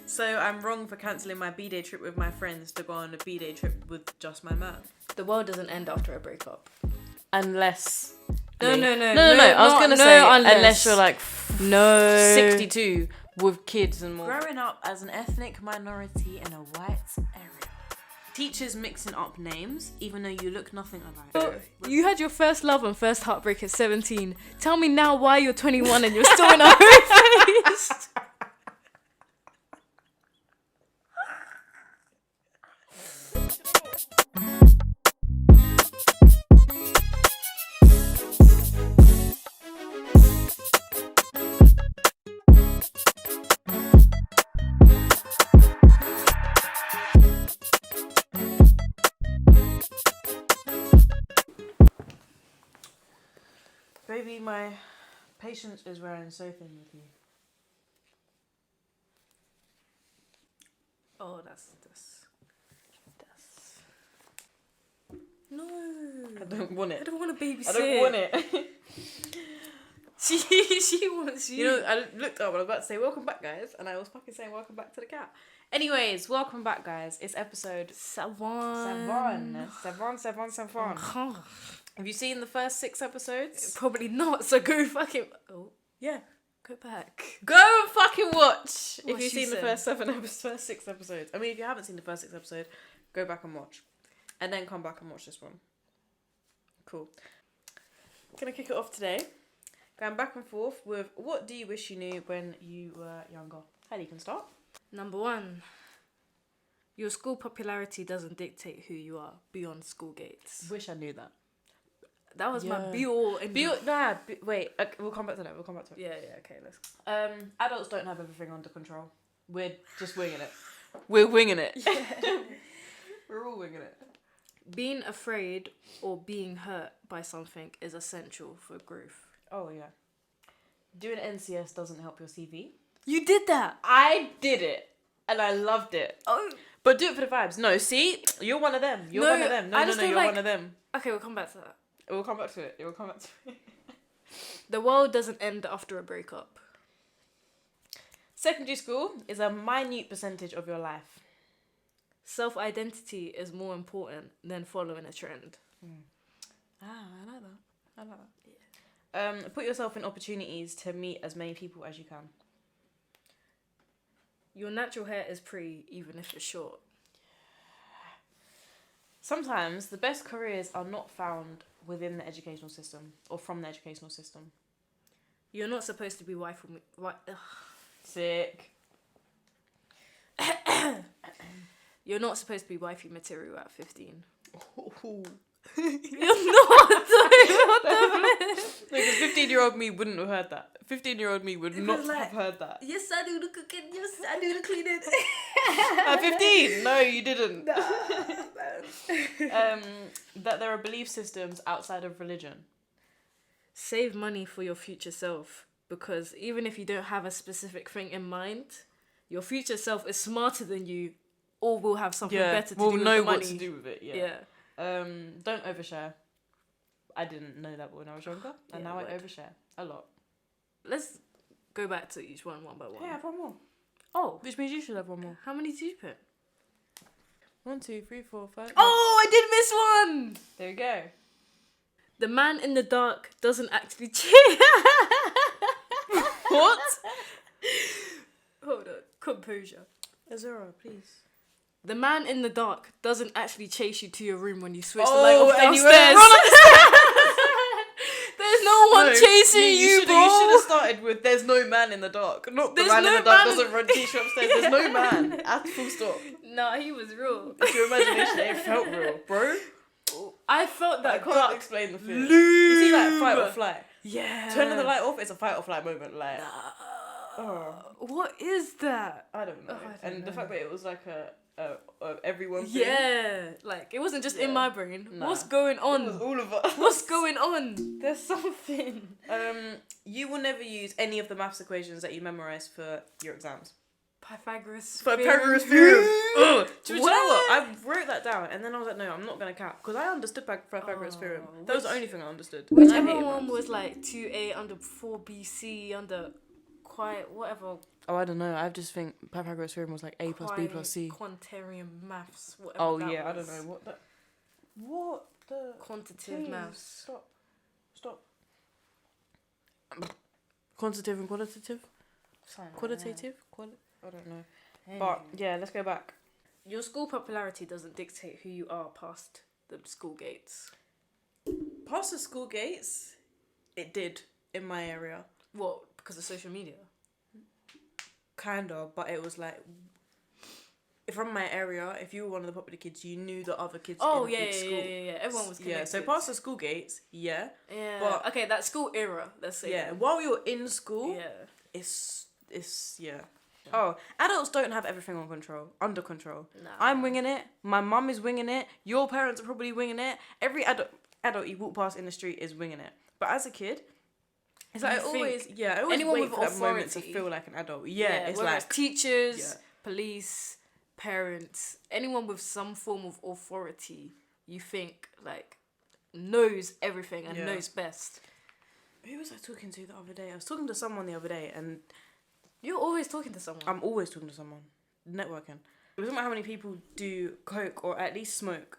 So I'm wrong for cancelling my B-day trip with my friends to go on a B-day trip with just my man. The world doesn't end after a breakup. Unless... No. I was going to say, unless you're like 62 with kids and more. Growing up as an ethnic minority in a white area. Teachers mixing up names, even though you look nothing alike. You had your first love and first heartbreak at 17. Tell me now why you're 21 and you're still in a home phase. Baby, my patience is wearing so thin with you. Oh, that's. No. I don't want it. I don't want to babysit. I don't want it. She wants you. You know, I looked up and I was about to say, welcome back, guys. And I was fucking saying, welcome back to the cat. Anyways, welcome back, guys. It's episode... Seven. Have you seen the first 6 episodes? Probably not, so go fucking... Oh, yeah. go back. Go and fucking watch if you've seen the first 6 episodes. I mean, if you haven't seen the first 6 episodes, go back and watch. And then come back and watch this one. Cool. Gonna kick it off today. Going back and forth with what do you wish you knew when you were younger? Haley, you can start. Number 1. Your school popularity doesn't dictate who you are beyond school gates. Wish I knew that. That was my be-all. Wait, okay, we'll come back to that. Yeah, okay, let's go. Adults don't have everything under control. We're just winging it. We're winging it. Yeah. We're all winging it. Being afraid or being hurt by something is essential for growth. Oh, yeah. Doing NCS doesn't help your CV. You did that! I did it. And I loved it. Oh. But do it for the vibes. No, see? You're one of them. You're one of them. No, you're one of them. Okay, we'll come back to that. We'll come back to it. The world doesn't end after a breakup. Secondary school is a minute percentage of your life. Self-identity is more important than following a trend. I like that. Yeah. Put yourself in opportunities to meet as many people as you can. Your natural hair is pretty, even if it's short. Sometimes the best careers are not found within the educational system or from the educational system. You're not supposed to be Sick. You're not supposed to be wifey material at 15. Ooh. You're not. What the Because 15-year-old me wouldn't have heard that. 15-year-old me would not have heard that. Yes, I do the cooking. Yes, I do the cleaning. At 15? No, you didn't. That there are belief systems outside of religion. Save money for your future self, because even if you don't have a specific thing in mind, your future self is smarter than you, or will have something better to do with the money. Will know what to do with it. Yeah. Don't overshare. I didn't know that when I was younger, and now I overshare a lot. Let's go back to each one by one. Yeah, I have one more. Oh, which means you should have one more. How many did you put? 1, 2, 3, 4, 5. Oh, I did miss one. There you go. The man in the dark doesn't actually cheat. What? Hold on, composure. Azura, please. The man in the dark doesn't actually chase you to your room when you switch the light off downstairs. There's no one chasing you, bro. You should have started with "There's no man in the dark," not "The man in the dark doesn't run chase you upstairs." There's no man. At full stop. Nah, he was real. It's your imagination. It felt real, bro. I felt that. I can't explain the feeling. You see, like fight or flight. Yeah. Turning the light off is a fight or flight moment. Like, what is that? I don't know. The fact that it was like a everyone thing. Yeah, like it wasn't just in my brain. Nah. What's going on? It was all of us. What's going on? There's something. You will never use any of the maths equations that you memorized for your exams. Pythagoras theorem. Do you know what? I wrote that down and then I was like, no, I'm not gonna cap because I understood Pythagoras theorem. That was the only thing I understood. Whichever one was like 2a under 4bc under whatever. Oh, I don't know. I just think Pythagoras theorem was like A plus B plus C. Quantarian maths, whatever. Oh that yeah, was. I don't know what the Quantitative maths. Stop. Quantitative and qualitative. Qualitative. I don't know. Anyway. But yeah, let's go back. Your school popularity doesn't dictate who you are past the school gates. Past the school gates, it did in my area. What? Because of social media? Kind of, but it was like, from my area, if you were one of the popular kids, you knew the other kids in each school. Yeah. Everyone was connected. Yeah, so past the school gates, yeah. Yeah. But okay, that school era, let's say. Yeah, while you're in school, it's yeah. Oh, adults don't have everything under control. Nah. I'm winging it. My mum is winging it. Your parents are probably winging it. Every adult you walk past in the street is winging it. But as a kid, it's like I always anyone wait with for that moment to authority, feel like an adult. Yeah, it's whether like it's teachers, police, parents, anyone with some form of authority, you think like knows everything and knows best. Who was I talking to the other day? I was talking to someone the other day, and you're always talking to someone. I'm always talking to someone. Networking. It wasn't about how many people do coke or at least smoke.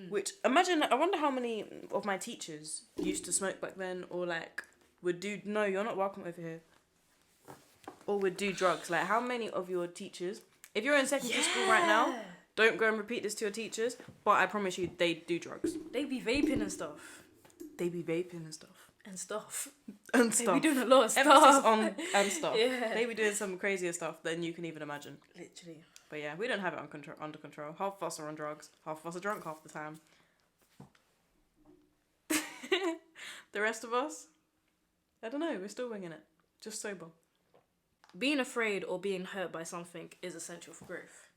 Which I wonder how many of my teachers used to smoke back then, or like would do. No, you're not welcome over here. Or would do drugs. Like how many of your teachers, if you're in secondary school right now, don't go and repeat this to your teachers. But I promise you, they do drugs. They be vaping and stuff. They be vaping and stuff. And stuff. And stuff. They be doing a lot of stuff. Emphasis on and stuff. Yeah. They be doing some crazier stuff than you can even imagine. Literally. But yeah, we don't have it under control. Half of us are on drugs. Half of us are drunk half the time. The rest of us, I don't know. We're still winging it. Just sober. Being afraid or being hurt by something is essential for growth.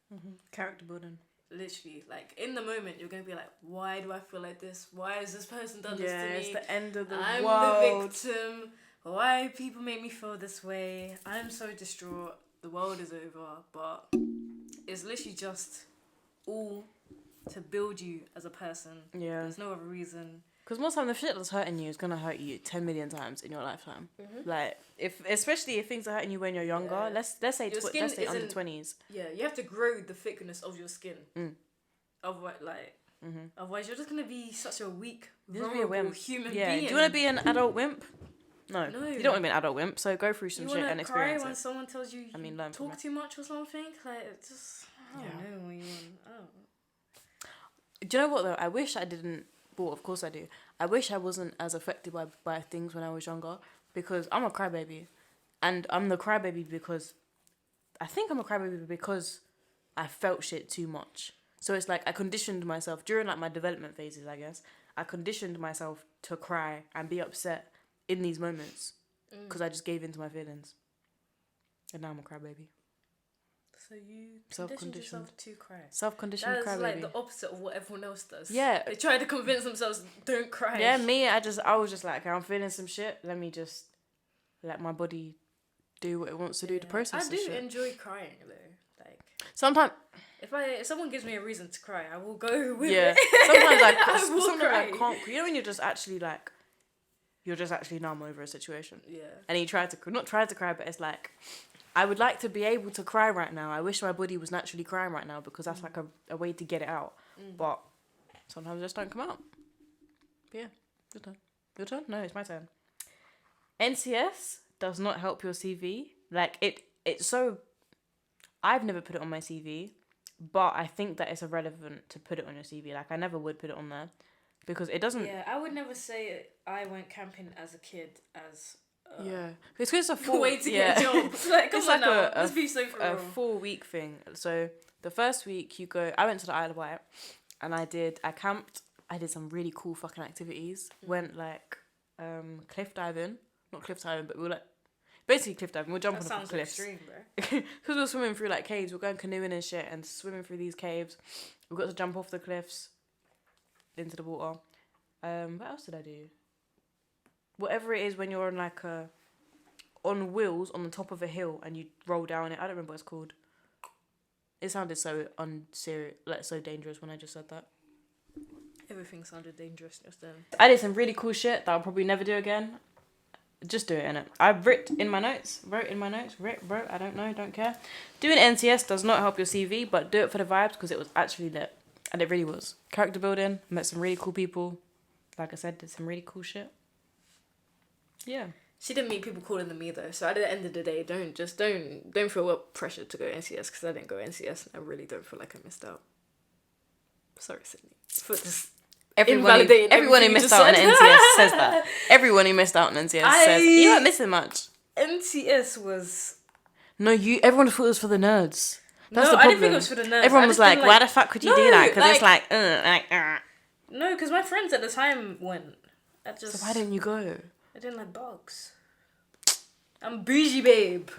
Character building. Literally, like in the moment, you're gonna be like, "Why do I feel like this? Why has this person done this to me? It's the end of the world. I'm the victim. Why people make me feel this way? I'm so distraught. The world is over." But it's literally just all to build you as a person. Yeah. There's no other reason. Because most of the time, the shit that's hurting you is gonna hurt you 10 million times in your lifetime. Like especially if things are hurting you when you're younger. Yeah. Let's say under 20s. Yeah, you have to grow the thickness of your skin. Otherwise, otherwise you're just gonna be such a weak, vulnerable human being. Do you want to be an adult wimp? No. You don't want to be an adult wimp. So go through some shit and experience cry when it. someone tells you learn talk too much or something. Like it's just I don't know what you want. Do you know what though? I wish I didn't. Well, of course I do. I wish I wasn't as affected by things when I was younger, because I'm a crybaby, and I'm the crybaby because I think I'm a crybaby because I felt shit too much. So it's like I conditioned myself during like my development phases, I guess. I conditioned myself to cry and be upset in these moments because I just gave in to my feelings, and now I'm a crybaby. So you conditioned yourself to cry. Self-conditioned crybaby. That's like the opposite of what everyone else does. Yeah. They try to convince themselves, don't cry. Yeah, I was just like, okay, I'm feeling some shit. Let me just let my body do what it wants to do to process I do shit. enjoy crying though. Like sometimes if someone gives me a reason to cry, I will go with it. Sometimes I can't. You know when you're just actually numb over a situation. Yeah. And you not try to cry, but it's like, I would like to be able to cry right now. I wish my body was naturally crying right now because that's like a way to get it out. But sometimes it just don't come out. But yeah, your turn. Your turn? No, it's my turn. NCS does not help your CV. Like it's so. I've never put it on my CV, but I think that it's irrelevant to put it on your CV. Like I never would put it on there because it doesn't. Yeah, I would never say I went camping as a kid as. It's because it's a way to get a job. Like, come on now. Let's be so for real. A 4-week thing. So the first week you go. I went to the Isle of Wight, and I camped. I did some really cool fucking activities. Went like cliff diving, not cliff diving, but we were like basically cliff diving. We're jumping off cliffs. Extreme, bro. Because we were swimming through like caves. We're going canoeing and shit, and swimming through these caves. We got to jump off the cliffs into the water. What else did I do? Whatever it is when you're on like on wheels on the top of a hill and you roll down it. I don't remember what it's called. It sounded so unserious, like so dangerous when I just said that. Everything sounded dangerous just then. I did some really cool shit that I'll probably never do again. just do it, innit? I wrote in my notes, wrote, I don't know, don't care. Doing NCS does not help your CV, but do it for the vibes because it was actually lit. And it really was. Character building, met some really cool people. Like I said, did some really cool shit. Yeah. She didn't meet people cooler than me though, so at the end of the day, don't feel up pressure to go NCS because I didn't go NCS and I really don't feel like I missed out. Sorry, Sydney. For this Everyone who missed out on NCS says that. Everyone who missed out on NCS says you weren't missing much. NCS was... No, everyone thought it was for the nerds. That's the problem. I didn't think it was for the nerds. Everyone was like, why the fuck could you do that? Because it's like, No, because my friends at the time went. So why didn't you go? I didn't like dogs. I'm bougie, babe.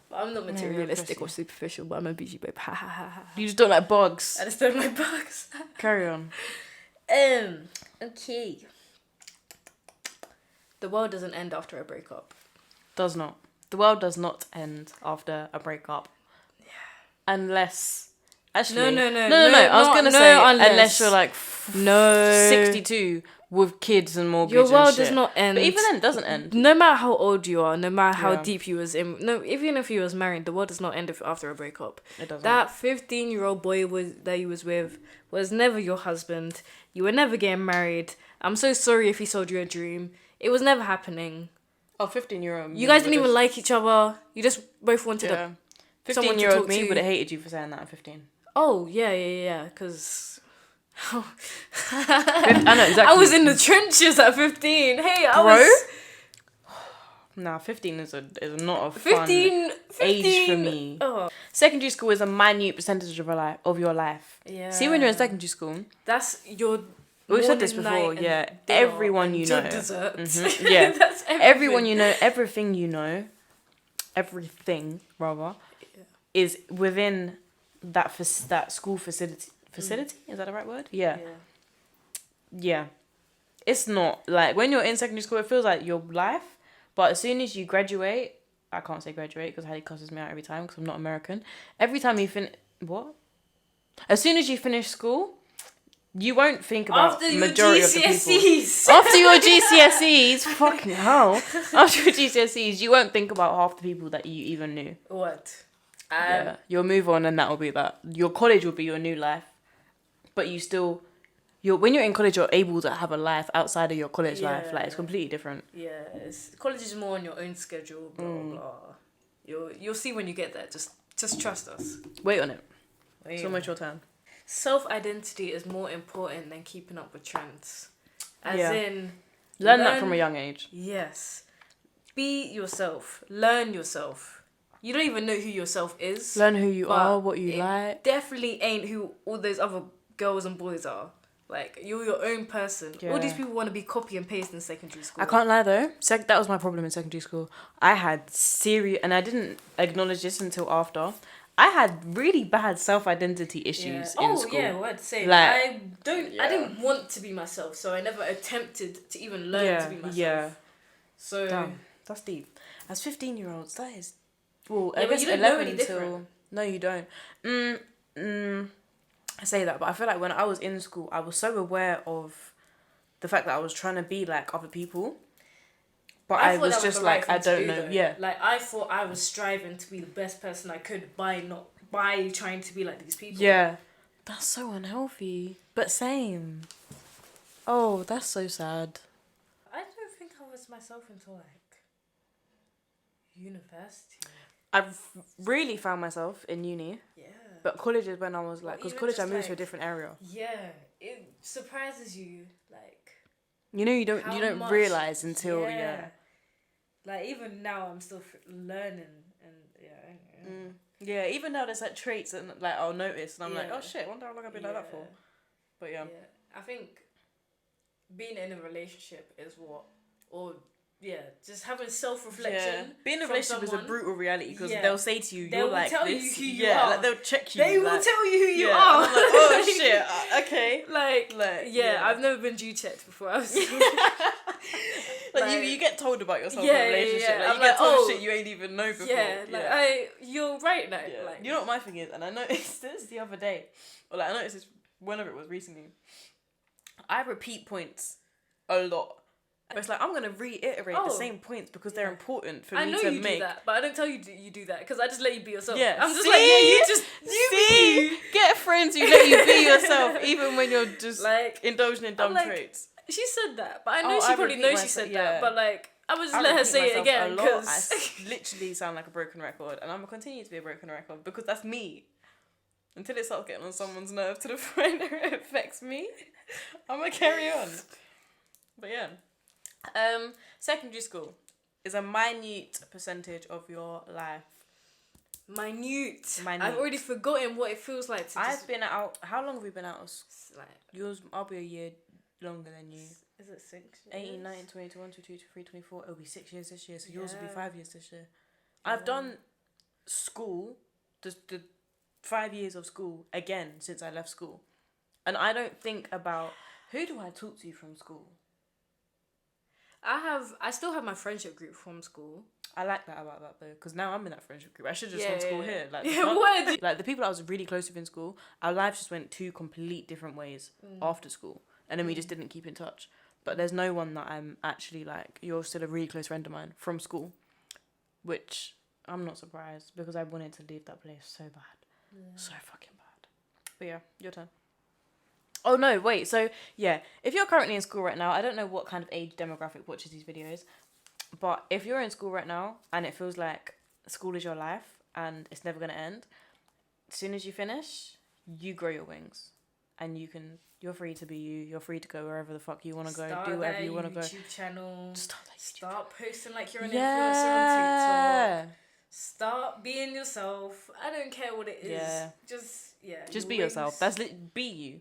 But I'm not materialistic or superficial, but I'm a bougie, babe. Ha ha ha ha. You just don't like bugs. I just don't like bugs. Carry on. Okay. The world doesn't end after a breakup. Does not. The world does not end after a breakup. Yeah. Unless... Actually... No. I was going to say, unless you're like... 62... with kids and mortgage. Your world does not end. But even then, it doesn't end. No matter how old you are, no matter how deep you was in, even if you was married, the world does not end after a breakup. It doesn't. That 15-year-old boy that you was with was never your husband. You were never getting married. I'm so sorry if he sold you a dream. It was never happening. Oh, 15-year-old. You guys didn't even like each other. You just both wanted a 15-year-old me would have hated you for saying that at 15. Oh, yeah, because... I know exactly. I was in the trenches at 15. Hey, I was. Nah, 15 is not a fun 15 age for me. Oh. Secondary school is a minute percentage of your life. Yeah. See, when you're in secondary school, that's your. We've said this before. Yeah, everyone you know. Dessert. Mm-hmm. Yeah, that's everyone you know. Everything you know. Everything rather, is within that school facility. Facility? Is that the right word? Yeah. It's not like when you're in secondary school, it feels like your life, but as soon as you graduate, I can't say graduate because Haley cusses me out every time because I'm not American. Every time you as soon as you finish school, you won't think about the majority of the people. After your GCSEs, fucking hell. After your GCSEs, you won't think about half the people that you even knew. What? You'll move on and that will be that. Your college will be your new life. But when you're in college, you're able to have a life outside of your college life. Like, it's completely different. Yeah, college is more on your own schedule, blah, blah. You'll see when you get there. Just trust us. Wait on it. It's almost your turn. Self-identity is more important than keeping up with trends. Learn that from a young age. Yes. Be yourself. Learn yourself. You don't even know who yourself is. Learn who you are, what you like. Definitely ain't who all those other girls and boys are. Like, you're your own person. Yeah. All these people want to be copy and paste in secondary school. I can't lie though. That was my problem in secondary school. I had serious, and I didn't acknowledge this until after. I had really bad self-identity issues in school. Well, I'd say I didn't want to be myself, so I never attempted to even learn to be myself. Yeah. So damn, that's deep. As 15-year-olds, that is. Well, I guess 11 until... No, you don't. I say that, but I feel like when I was in school, I was so aware of the fact that I was trying to be like other people. But I was just like, I don't know. Yeah. Like, I thought I was striving to be the best person I could by trying to be like these people. Yeah. That's so unhealthy. But same. Oh, that's so sad. I don't think I was myself until like university. I've really found myself in uni. Yeah. But college is when I was like, because college I moved to a different area. Yeah, it surprises you, like. You know, you don't realize until Like, even now I'm still learning and yeah. Even now there's like traits and like I'll notice and I'm like, oh shit, I wonder how long I've been like that for. But yeah, I think being in a relationship is just having self-reflection. Yeah. Being in a relationship is a brutal reality because they'll say to you, you're like tell this. You who you are. Like they'll check you. They will tell you who you are. And I'm like, oh shit, okay. I've never been G-checked before. I was you get told about yourself in a relationship. Like, you get told shit you ain't even know before. You're right now. Yeah. You know what my thing is, and I noticed this the other day, or like I noticed this whenever it was recently. I repeat points a lot. But it's like, I'm going to reiterate the same points because they're important for me to make. I know you do that, but I don't tell you you do that because I just let you be yourself. Yeah. I'm just like, yeah, you just... You get friends who let you be yourself even when you're just like indulging in dumb traits. She said that, but I know she probably knows she said that, but like, I would just let her say it again because... I literally sound like a broken record, and I'm going to continue to be a broken record because that's me. Until it starts getting on someone's nerve to the point where it affects me, I'm going to carry on. But yeah. Secondary school is a minute percentage of your life. Minute. I've already forgotten what it feels like to been out... How long have we been out of school? Like, yours, I'll be a year longer than you. Is it 6 years? 18, 19, 20, 21, 22, 23, 24. It'll be 6 years this year, so yours will be 5 years this year. I've done school, the 5 years of school, again, since I left school. And I don't think about, who do I talk to from school? I still have my friendship group from school. I like that about that though, because now I'm in that friendship group. I should just gone to school here. Like, like the people I was really close with in school, our lives just went two complete different ways after school, and then we just didn't keep in touch. But there's no one that I'm actually like, you're still a really close friend of mine from school, which I'm not surprised because I wanted to leave that place so bad, so fucking bad. But yeah, your turn. Oh no, wait, so yeah, if you're currently in school right now, I don't know what kind of age demographic watches these videos, but if you're in school right now and it feels like school is your life and it's never going to end, as soon as you finish, you grow your wings and you're free to be you're free to go wherever the fuck you want to go, do whatever you want to go. YouTube channel. Start posting like you're an influencer Yeah. on TikTok. Start being yourself. I don't care what it is. Yeah. Just be yourself. Be you.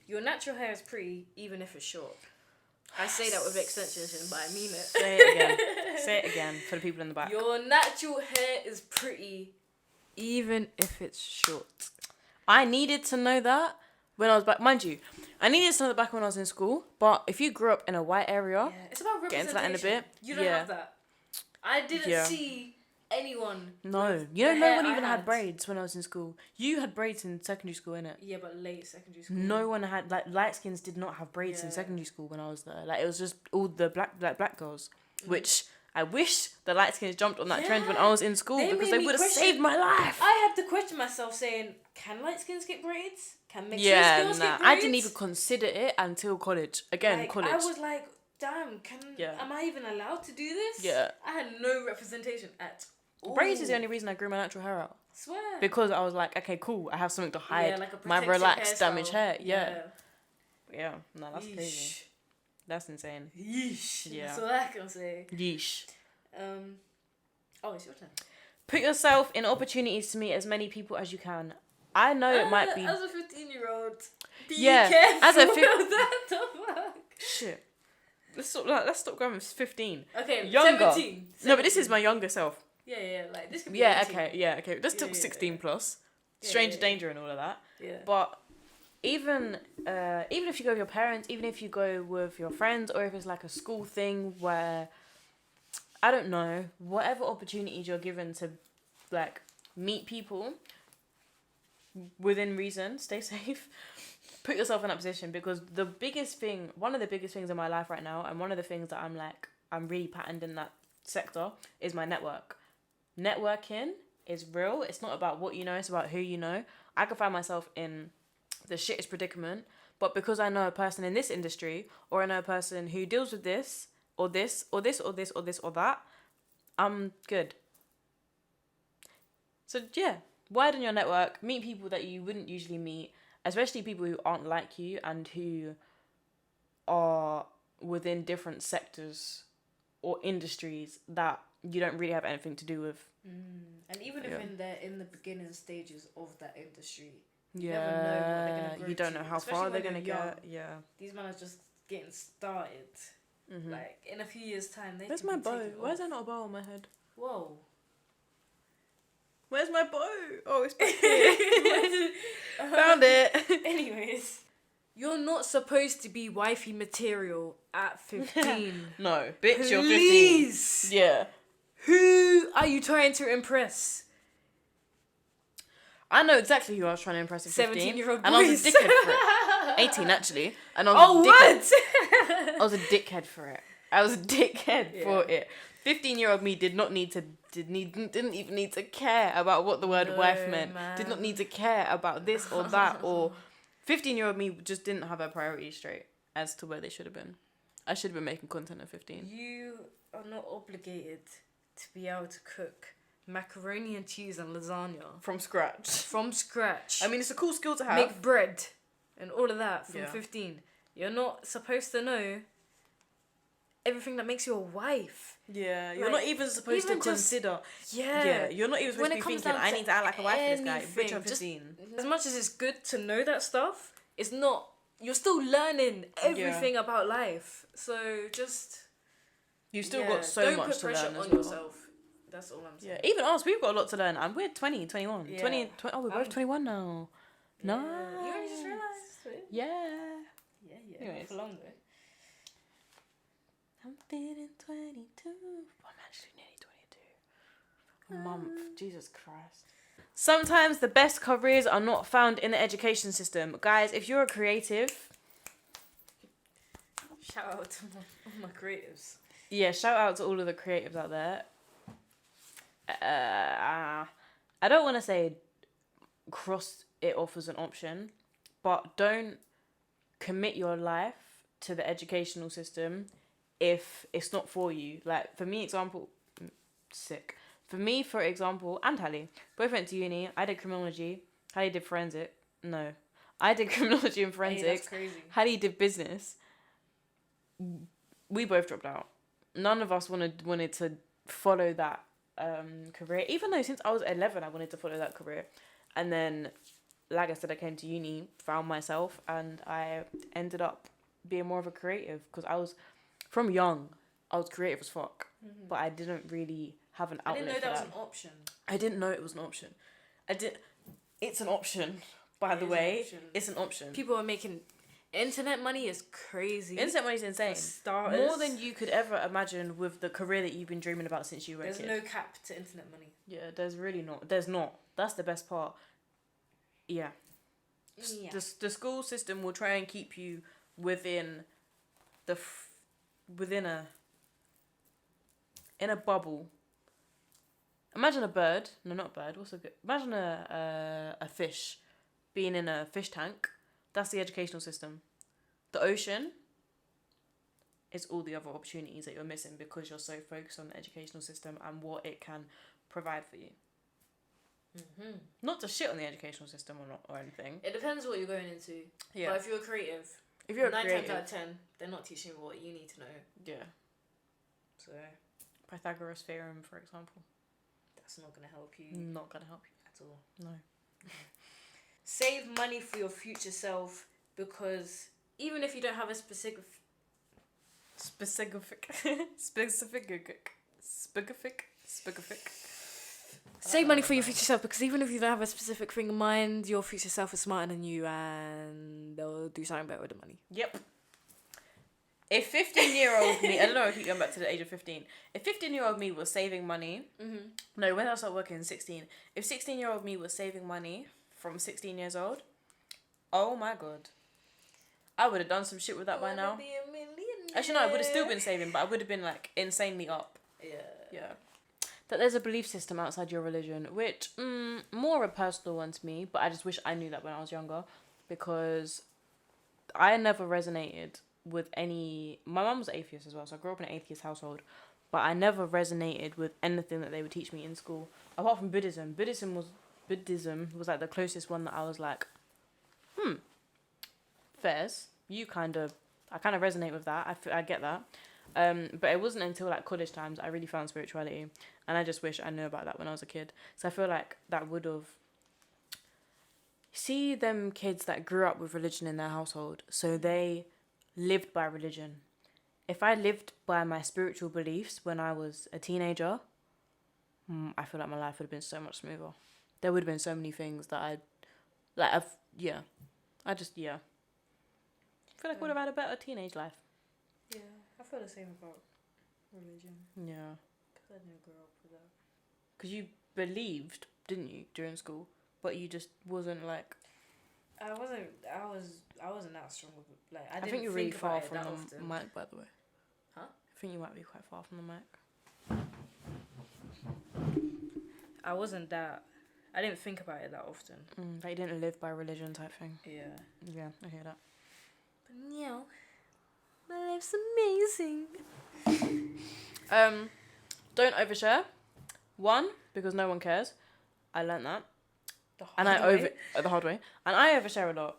Your natural hair is pretty, even if it's short. I say that with extensions, but I mean it. Say it again for the people in the back. Your natural hair is pretty, even if it's short. I needed to know that when I was back. Mind you, I needed to know that back when I was in school. But if you grew up in a white area, it's about representation. Get into that in a bit. You don't have that. I didn't see anyone. No, no one even had braids when I was in school. You had braids in secondary school, innit? Yeah, but late secondary school. No one had, like, light skins did not have braids in secondary school when I was there. Like, it was just all the black girls, which I wish the light skins jumped on that trend when I was in school because they would have saved my life. I had to question myself saying, can light skins get braids? Can mixed race girls get braids? I didn't even consider it until college. College. I was like, damn, am I even allowed to do this? Yeah. I had no representation at all. Braids is the only reason I grew my natural hair out. Swear. Because I was like, okay, cool. I have something to hide my relaxed, damaged hair. Yeah. No, that's crazy. That's insane. Yeesh. Yeah. That's all I can say. Yeesh. It's your turn. Put yourself in opportunities to meet as many people as you can. I know it might be... As a 15-year-old, be careful as a that. Shit. Let's stop going with 15. Okay, younger. 17. No, but this is my younger self. Yeah, like this could be 18. Okay. Let's talk 16 plus. Stranger danger and all of that. Yeah. But even if you go with your parents, even if you go with your friends, or if it's like a school thing where, I don't know, whatever opportunities you're given to, like, meet people within reason, stay safe. Put yourself in that position, because one of the biggest things in my life right now, and one of the things that I'm really patterned in that sector, is my network. Networking is real. It's not about what you know, it's about who you know. I could find myself in the shittest predicament, but because I know a person in this industry, or I know a person who deals with this, or this, or this, or this, or this, or that, I'm good. So yeah, widen your network, meet people that you wouldn't usually meet, especially people who aren't like you and who are within different sectors or industries that you don't really have anything to do with. And even if they're in the beginning stages of that industry, you never know what they're going to grow. You don't know how far they're going to get. Yeah. These men are just getting started. Like, in a few years' time, Where's my bow? Why is there not a bow on my head? Whoa. Where's my bow? Oh, it's back here. Found it. Anyways, you're not supposed to be wifey material at 15. No, bitch, you're 15. Please. Yeah. Who are you trying to impress? I know exactly who I was trying to impress at 15. 17-year-old boys. And I was a dickhead for it. 18, actually. And I was a dickhead. What? I was a dickhead for it. I was a dickhead for it. 15-year-old me didn't even need to care about what the word wife meant. Man. Did not need to care about this or that, or 15-year-old me just didn't have her priorities straight as to where they should have been. I should have been making content at 15. You are not obligated to be able to cook macaroni and cheese and lasagna from scratch. From scratch. I mean, it's a cool skill to have. Make bread and all of that from 15. You're not supposed to know everything that makes you a wife. Yeah, you're not even supposed to consider. Yeah, you're not even supposed to be thinking, I need to act like a wife for this guy. Bitch, I'm 15. As much as it's good to know that stuff, it's not. You're still learning everything about life. So just. You've still got so much to learn as well. Don't put pressure on yourself. That's all I'm saying. Yeah, even us, we've got a lot to learn. And we're 20, 21. Yeah. 20, we're both 21 now. Yeah. Nice. You only just realised. Yeah. Yeah. Anyways. For long though. I'm feeling 22. I'm actually nearly 22. A month. Jesus Christ. Sometimes the best careers are not found in the education system. Guys, if you're a creative... Shout out to all my creatives. Yeah, shout out to all of the creatives out there. I don't want to say cross it off as an option, but don't commit your life to the educational system if it's not for you. Like, for me, For me, for example, and Hallie, both went to uni. I did criminology. Hallie did forensic. No. I did criminology and forensics. Hey, that's crazy. Hallie did business. We both dropped out. None of us wanted to follow that career. Even though since I was 11, I wanted to follow that career. And then, like I said, I came to uni, found myself, and I ended up being more of a creative. Because from young, I was creative as fuck. Mm-hmm. But I didn't really have an outlet. I didn't know that was an option. I didn't know it was an option. It's an option, by the way. It's an option. People are making... Internet money is crazy. Internet money is insane. More than you could ever imagine with the career that you've been dreaming about since you were a kid. There's no cap to internet money. Yeah, there's really not. There's not. That's the best part. Yeah. The school system will try and keep you within in a bubble. Imagine a bird. No, not a bird. What's a good? Imagine a fish being in a fish tank. That's the educational system. The ocean is all the other opportunities that you're missing because you're so focused on the educational system and what it can provide for you. Mm-hmm. Not to shit on the educational system or anything. It depends what you're going into. Yeah. But if you're a creative, 9 times out of 10, they're not teaching you what you need to know. Yeah. So Pythagoras theorem, for example. That's not going to help you. Not going to help you at all. No. Save money for your future self, because even if you don't have a specific Save money for your future self, because even if you don't have a specific thing in mind, your future self is smarter than you and they'll do something better with the money. Yep. If 15-year-old me, I don't know if I keep going back to the age of 15. If 15-year-old me was saving money, no, when I started working 16. If 16-year-old me was saving money from 16 years old, oh my god, I would have done some shit with that by now. Be a millionaire. Actually, no, I would have still been saving, but I would have been like insanely up. Yeah. That there's a belief system outside your religion, which more a personal one to me. But I just wish I knew that when I was younger, because I never resonated with any. My mum was atheist as well, so I grew up in an atheist household. But I never resonated with anything that they would teach me in school, apart from Buddhism. Buddhism was like the closest one that I was like, fairs. I kind of resonate with that. I get that. But it wasn't until like college times I really found spirituality, and I just wish I knew about that when I was a kid. So I feel like that would have. See them kids that grew up with religion in their household, so they lived by religion. If I lived by my spiritual beliefs when I was a teenager, I feel like my life would have been so much smoother. There would have been so many things that I feel like I would have had a better teenage life. Yeah, I feel the same about religion. Yeah. Because I didn't grow up with that. Because you believed, didn't you, during school? But you just wasn't like... I wasn't that strong with like. I think you're really far from the often. mic, by the way. Huh? I think you might be quite far from the mic. I wasn't that. I didn't think about it that often. Like you didn't live by religion type thing. Yeah. Yeah, I hear that. But yeah, my life's amazing. Don't overshare. One, because no one cares. I learned that. The hard way. And I overshare a lot.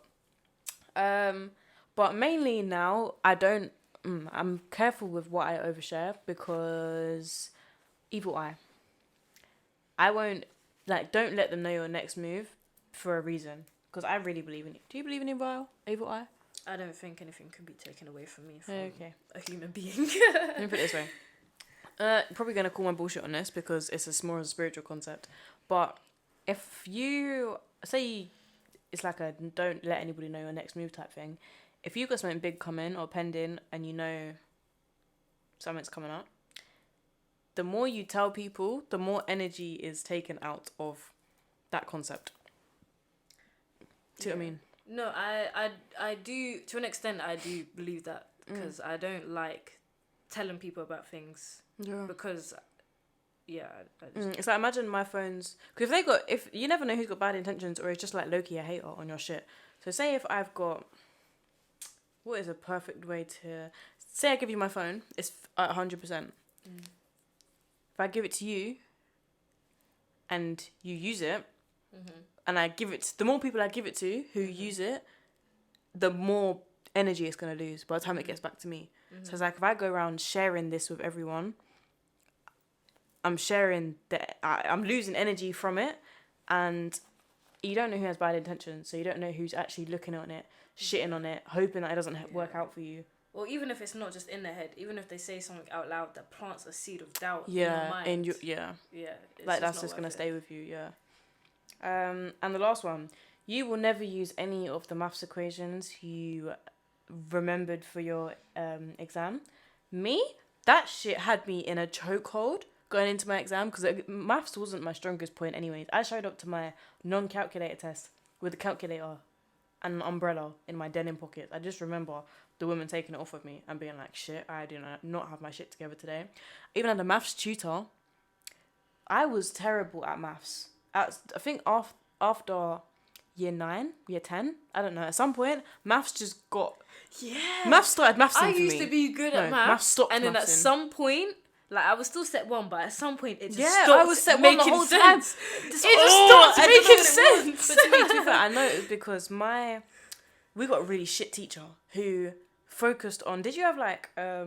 But mainly now I'm careful with what I overshare because evil eye. I won't don't let them know your next move for a reason because I really believe in it. Do you believe in evil eye? I don't think anything can be taken away from me from Okay. a human being. Let me put it this way. Probably gonna call my bullshit on this because it's more of a spiritual concept. But if you say it's like a don't let anybody know your next move type thing, if you've got something big coming or pending and you know something's coming up, the more you tell people, the more energy is taken out of that concept. See what I mean? No, I do, to an extent, I do believe that because I don't like telling people about things because, I just... It's like, imagine my phone's... Because if you never know who's got bad intentions or it's just like low-key a hater on your shit. So say if I've got... What is a perfect way to... Say I give you my phone, it's at 100%. If I give it to you and you use it, and I give it... The more people I give it to who use it, the more energy it's going to lose by the time it gets back to me. So it's like, if I go around sharing this with everyone, I'm sharing I'm losing energy from it, and you don't know who has bad intentions, so you don't know who's actually looking on it, shitting on it, hoping that it doesn't work out for you. Or even if it's not just in their head, even if they say something out loud that plants a seed of doubt in your mind. That's just gonna stay with you. And the last one, you will never use any of the maths equations you remembered for your exam. Me, that shit had me in a chokehold going into my exam because maths wasn't my strongest point anyways. I showed up to my non-calculator test with a calculator and an umbrella in my denim pocket. I just remember the woman taking it off of me and being like, shit, I do not have my shit together today. I even had a maths tutor. I was terrible at maths. I think after year 9, year 10, I don't know, at some point, maths just got... Yeah. Maths started mathsing for me. I used to be good at maths stopped and then at mathsing. some point, like, I was still set 1, but at some point, it just stopped I was set 1 the whole time. It just stopped making sense. But to be fair, I know it was because we got a really shit teacher who focused on... Did you have, like... I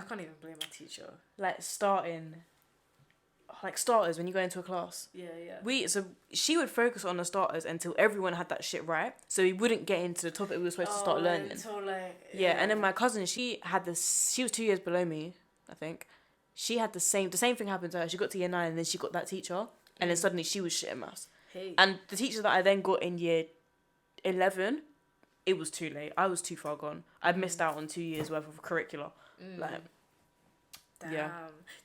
can't even blame my teacher. Like, starters when you go into a class. Yeah. So she would focus on the starters until everyone had that shit right, so we wouldn't get into the topic we were supposed to start learning. Until and then my cousin, she was 2 years below me, I think. She had the same thing happened to her. She got to year 9 and then she got that teacher, and then suddenly she was shit at maths. And the teacher that I then got in year 11, it was too late. I was too far gone. I'd missed out on 2 years worth of curricula. Damn.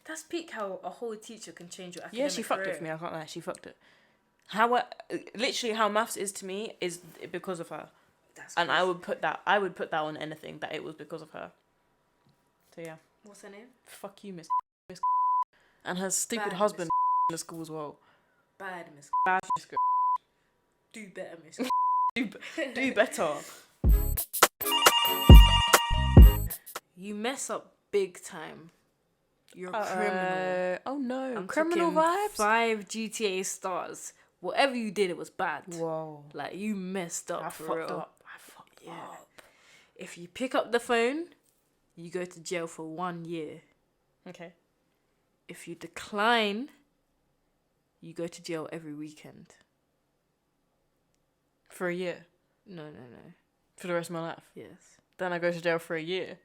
That's peak how a whole teacher can change your academic she fucked career. it for me. I can't lie. She fucked it. Literally how maths is to me is because of her. That's and crazy. I would put that on anything, that it was because of her. So yeah. What's her name? Fuck you, Miss. And her stupid Bad husband in the school as well. Bad Miss. Bad Miss. Do better, Miss. Do better. You mess up big time. You're a criminal. Oh no. I'm criminal vibes? 5 GTA stars. Whatever you did, it was bad. Whoa. Like, you messed up. I for fucked real. up. I fucked up. If you pick up the phone, you go to jail for 1 year. Okay. If you decline, you go to jail every weekend. For a year? No. For the rest of my life? Yes. Then I go to jail for a year.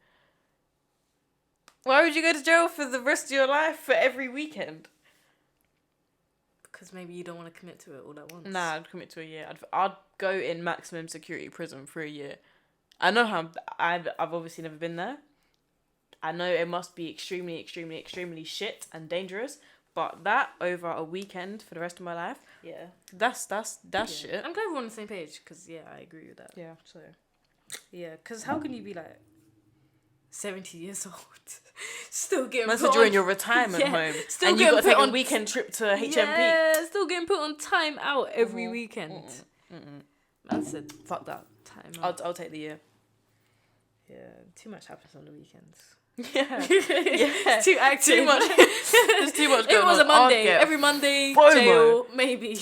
Why would you go to jail for the rest of your life for every weekend? Because maybe you don't want to commit to it all at once. Nah, I'd commit to a year. I'd go in maximum security prison for a year. I know how... I've obviously never been there. I know it must be extremely, extremely, extremely shit and dangerous, But that over a weekend for the rest of my life, Yeah. that's shit. I'm glad we're on the same page because, yeah, I agree with that. Yeah. So, yeah, because how can you be like 70 years old still getting That's put during on... your retirement home. Still and you getting got to take put a on... weekend trip to HMP. Yeah, still getting put on time out every weekend. Man said, Fuck that. time out. I'll take the year. Yeah, too much happens on the weekends. Yeah. It's too active. Too much. There's too much going on. It was a Monday. I'll get Every Monday, FOMO. jail, maybe.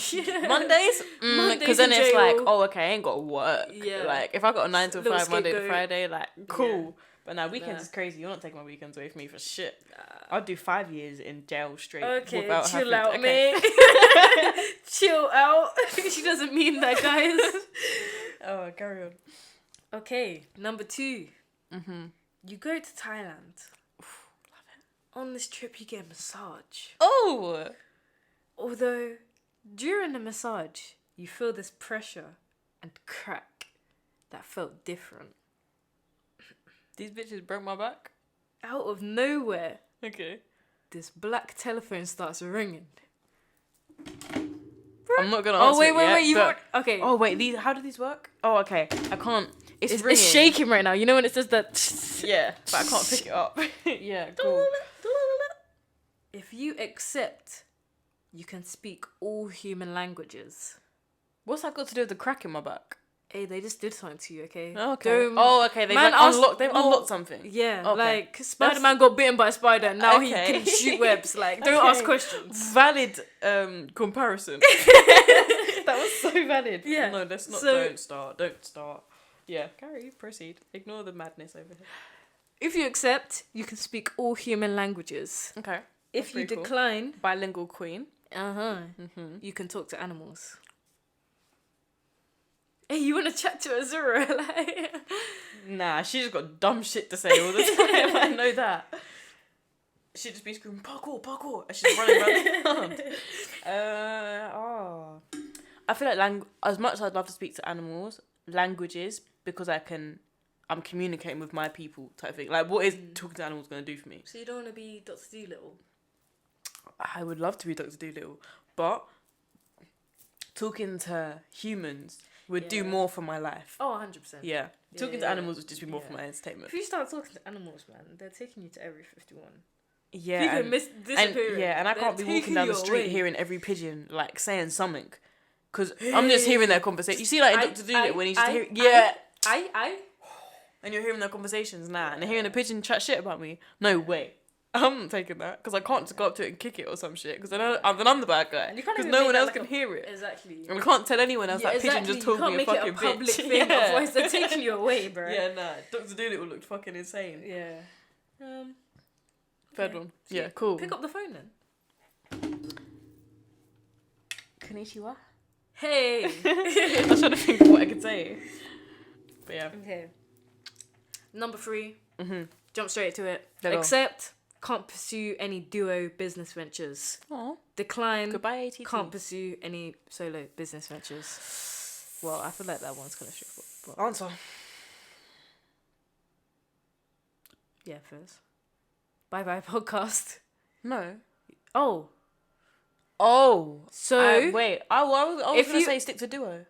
Mondays? Because then in it's jail. like, oh, okay, I ain't got to work. Yeah. Like, if I got a 9 to Little 5 Monday to scapegoat. Friday, like, cool. Yeah. But now weekends is crazy. You're not taking my weekends away from me for shit. I'll do 5 years in jail straight. Okay, without chill having to- out, okay. mate. Chill out. She doesn't mean that, guys. Oh, carry on. Okay, number 2. You go to Thailand. Love it. On this trip, you get a massage. Oh! Although, during the massage, you feel this pressure and crack that felt different. These bitches broke my back? Out of nowhere, Okay. this black telephone starts ringing. I'm not gonna answer Oh, wait, it wait, yet, wait. You but- want... Okay. Oh, wait, how do these work? Oh, okay. I can't. It's ringing. It's shaking right now. You know when it says that... Yeah, but I can't pick it up. Yeah, cool. If you accept, you can speak all human languages. What's that got to do with the crack in my back? Hey, they just did something to you, okay? Okay. Okay. They've Man, they've unlocked something. Yeah, Okay. like Spider-Man got bitten by a spider and now he Okay. can shoot webs. Like, don't ask questions. Valid comparison. That was so valid. Yeah. No, let's not. So- Don't start. Yeah. Carry. Proceed. Ignore the madness over here. If you accept, you can speak all human languages. Okay. If you pretty cool. decline, Bilingual queen. you can talk to animals. Hey, you want to chat to Azura? Like... Nah, she just got dumb shit to say all the time. I know that. She'd just be screaming, parkour, and she's running around. I feel like as much as I'd love to speak to animals, languages, because I'm communicating with my people type thing. Like, what is talking to animals going to do for me? So you don't want to be Dr. Dolittle? I would love to be Dr. Dolittle, but talking to humans would do more for my life. Oh, 100%. Yeah. Talking to animals would just be more for my entertainment. If you start talking to animals, man, they're taking you to Area 51. Yeah. You can miss disappearing. And I can't be They're walking down the taking you street away. hearing every pigeon, like, saying something. Because I'm just hearing their conversation. You see, like, in Dr. Dolittle, when he's just hearing... Yeah. And you're hearing their conversations now, and they're hearing a pigeon chat shit about me. No way. I'm not taking that, because I can't just go up to it and kick it or some shit, because then I'm the bad guy. Because no one else can hear it. Exactly. And I can't tell anyone else that pigeon just told me a fucking bitch. You can't make it a public bitch. thing, Yeah. otherwise they're taking you away, bro. Yeah, nah. Dr. Dolittle looked fucking insane. Yeah. Third one. Yeah, cool. Pick up the phone then. Konnichiwa? Hey. I was trying to think of what I could say. But yeah. Okay. Number 3. Jump straight to it. Let go. Accept. Can't pursue any duo business ventures. Aw. Decline. Goodbye, ATT. Can't pursue any solo business ventures. Well, I feel like that one's kind of straightforward. But Answer. yeah, first. Bye podcast. No. Oh. So wait. I was if gonna you- say stick to duo.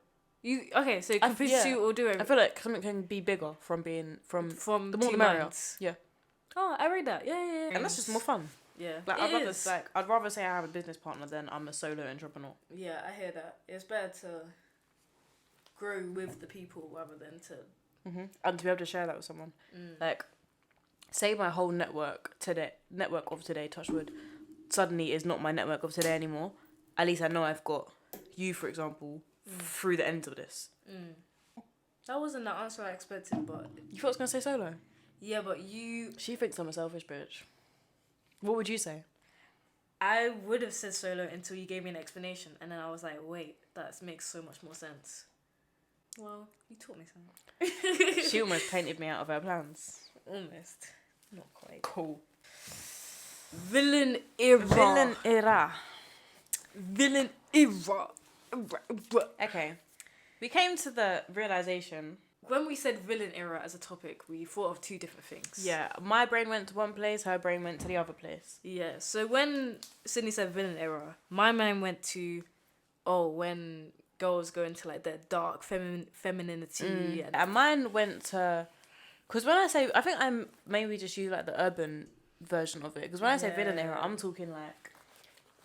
Okay, so you can pursue or do I everything. feel like something can be bigger from From the more two the merrier. minds. Yeah. Oh, I read that. Yeah. And that's just more fun. Yeah. Like It I'd rather say I have a business partner than I'm a solo entrepreneur. Yeah, I hear that. It's better to grow with the people rather than to... And to be able to share that with someone. Like, say my whole network of today, touch wood, suddenly is not my network of today anymore. At least I know I've got you, for example, through the end of this. That wasn't the answer I expected, but... You thought I was going to say solo? Yeah, but you... She thinks I'm a selfish bitch. What would you say? I would have said solo until you gave me an explanation, and then I was like, wait, that makes so much more sense. Well, you taught me something. She almost painted me out of her plans. Almost. Not quite. Cool. Villain era. Villain era. Okay. We came to the realization when we said villain era as a topic, we thought of two different things. Yeah, my brain went to one place, her brain went to the other place. Yeah, so when Sydney said villain era, my mind went to, when girls go into like their dark femininity. And mine went to, because when I say, I think I'm maybe just use like the urban version of it. Because when I say villain era, I'm talking like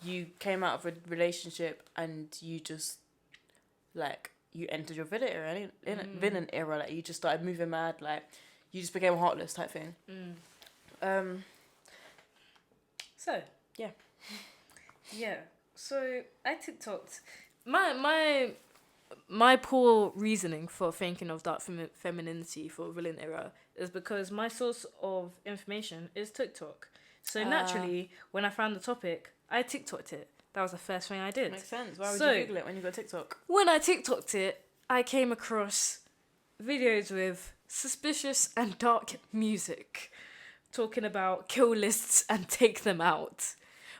you came out of a relationship and you just like you entered your villain era, villain era, like you just started moving mad, like you just became heartless type thing. So yeah. So I TikToked my poor reasoning for thinking of dark femininity for villain era is because my source of information is TikTok. So naturally, when I found the topic, I TikToked it. That was the first thing I did. Makes sense. Why would you Google it when you got TikTok? When I TikToked it, I came across videos with suspicious and dark music talking about kill lists and take them out.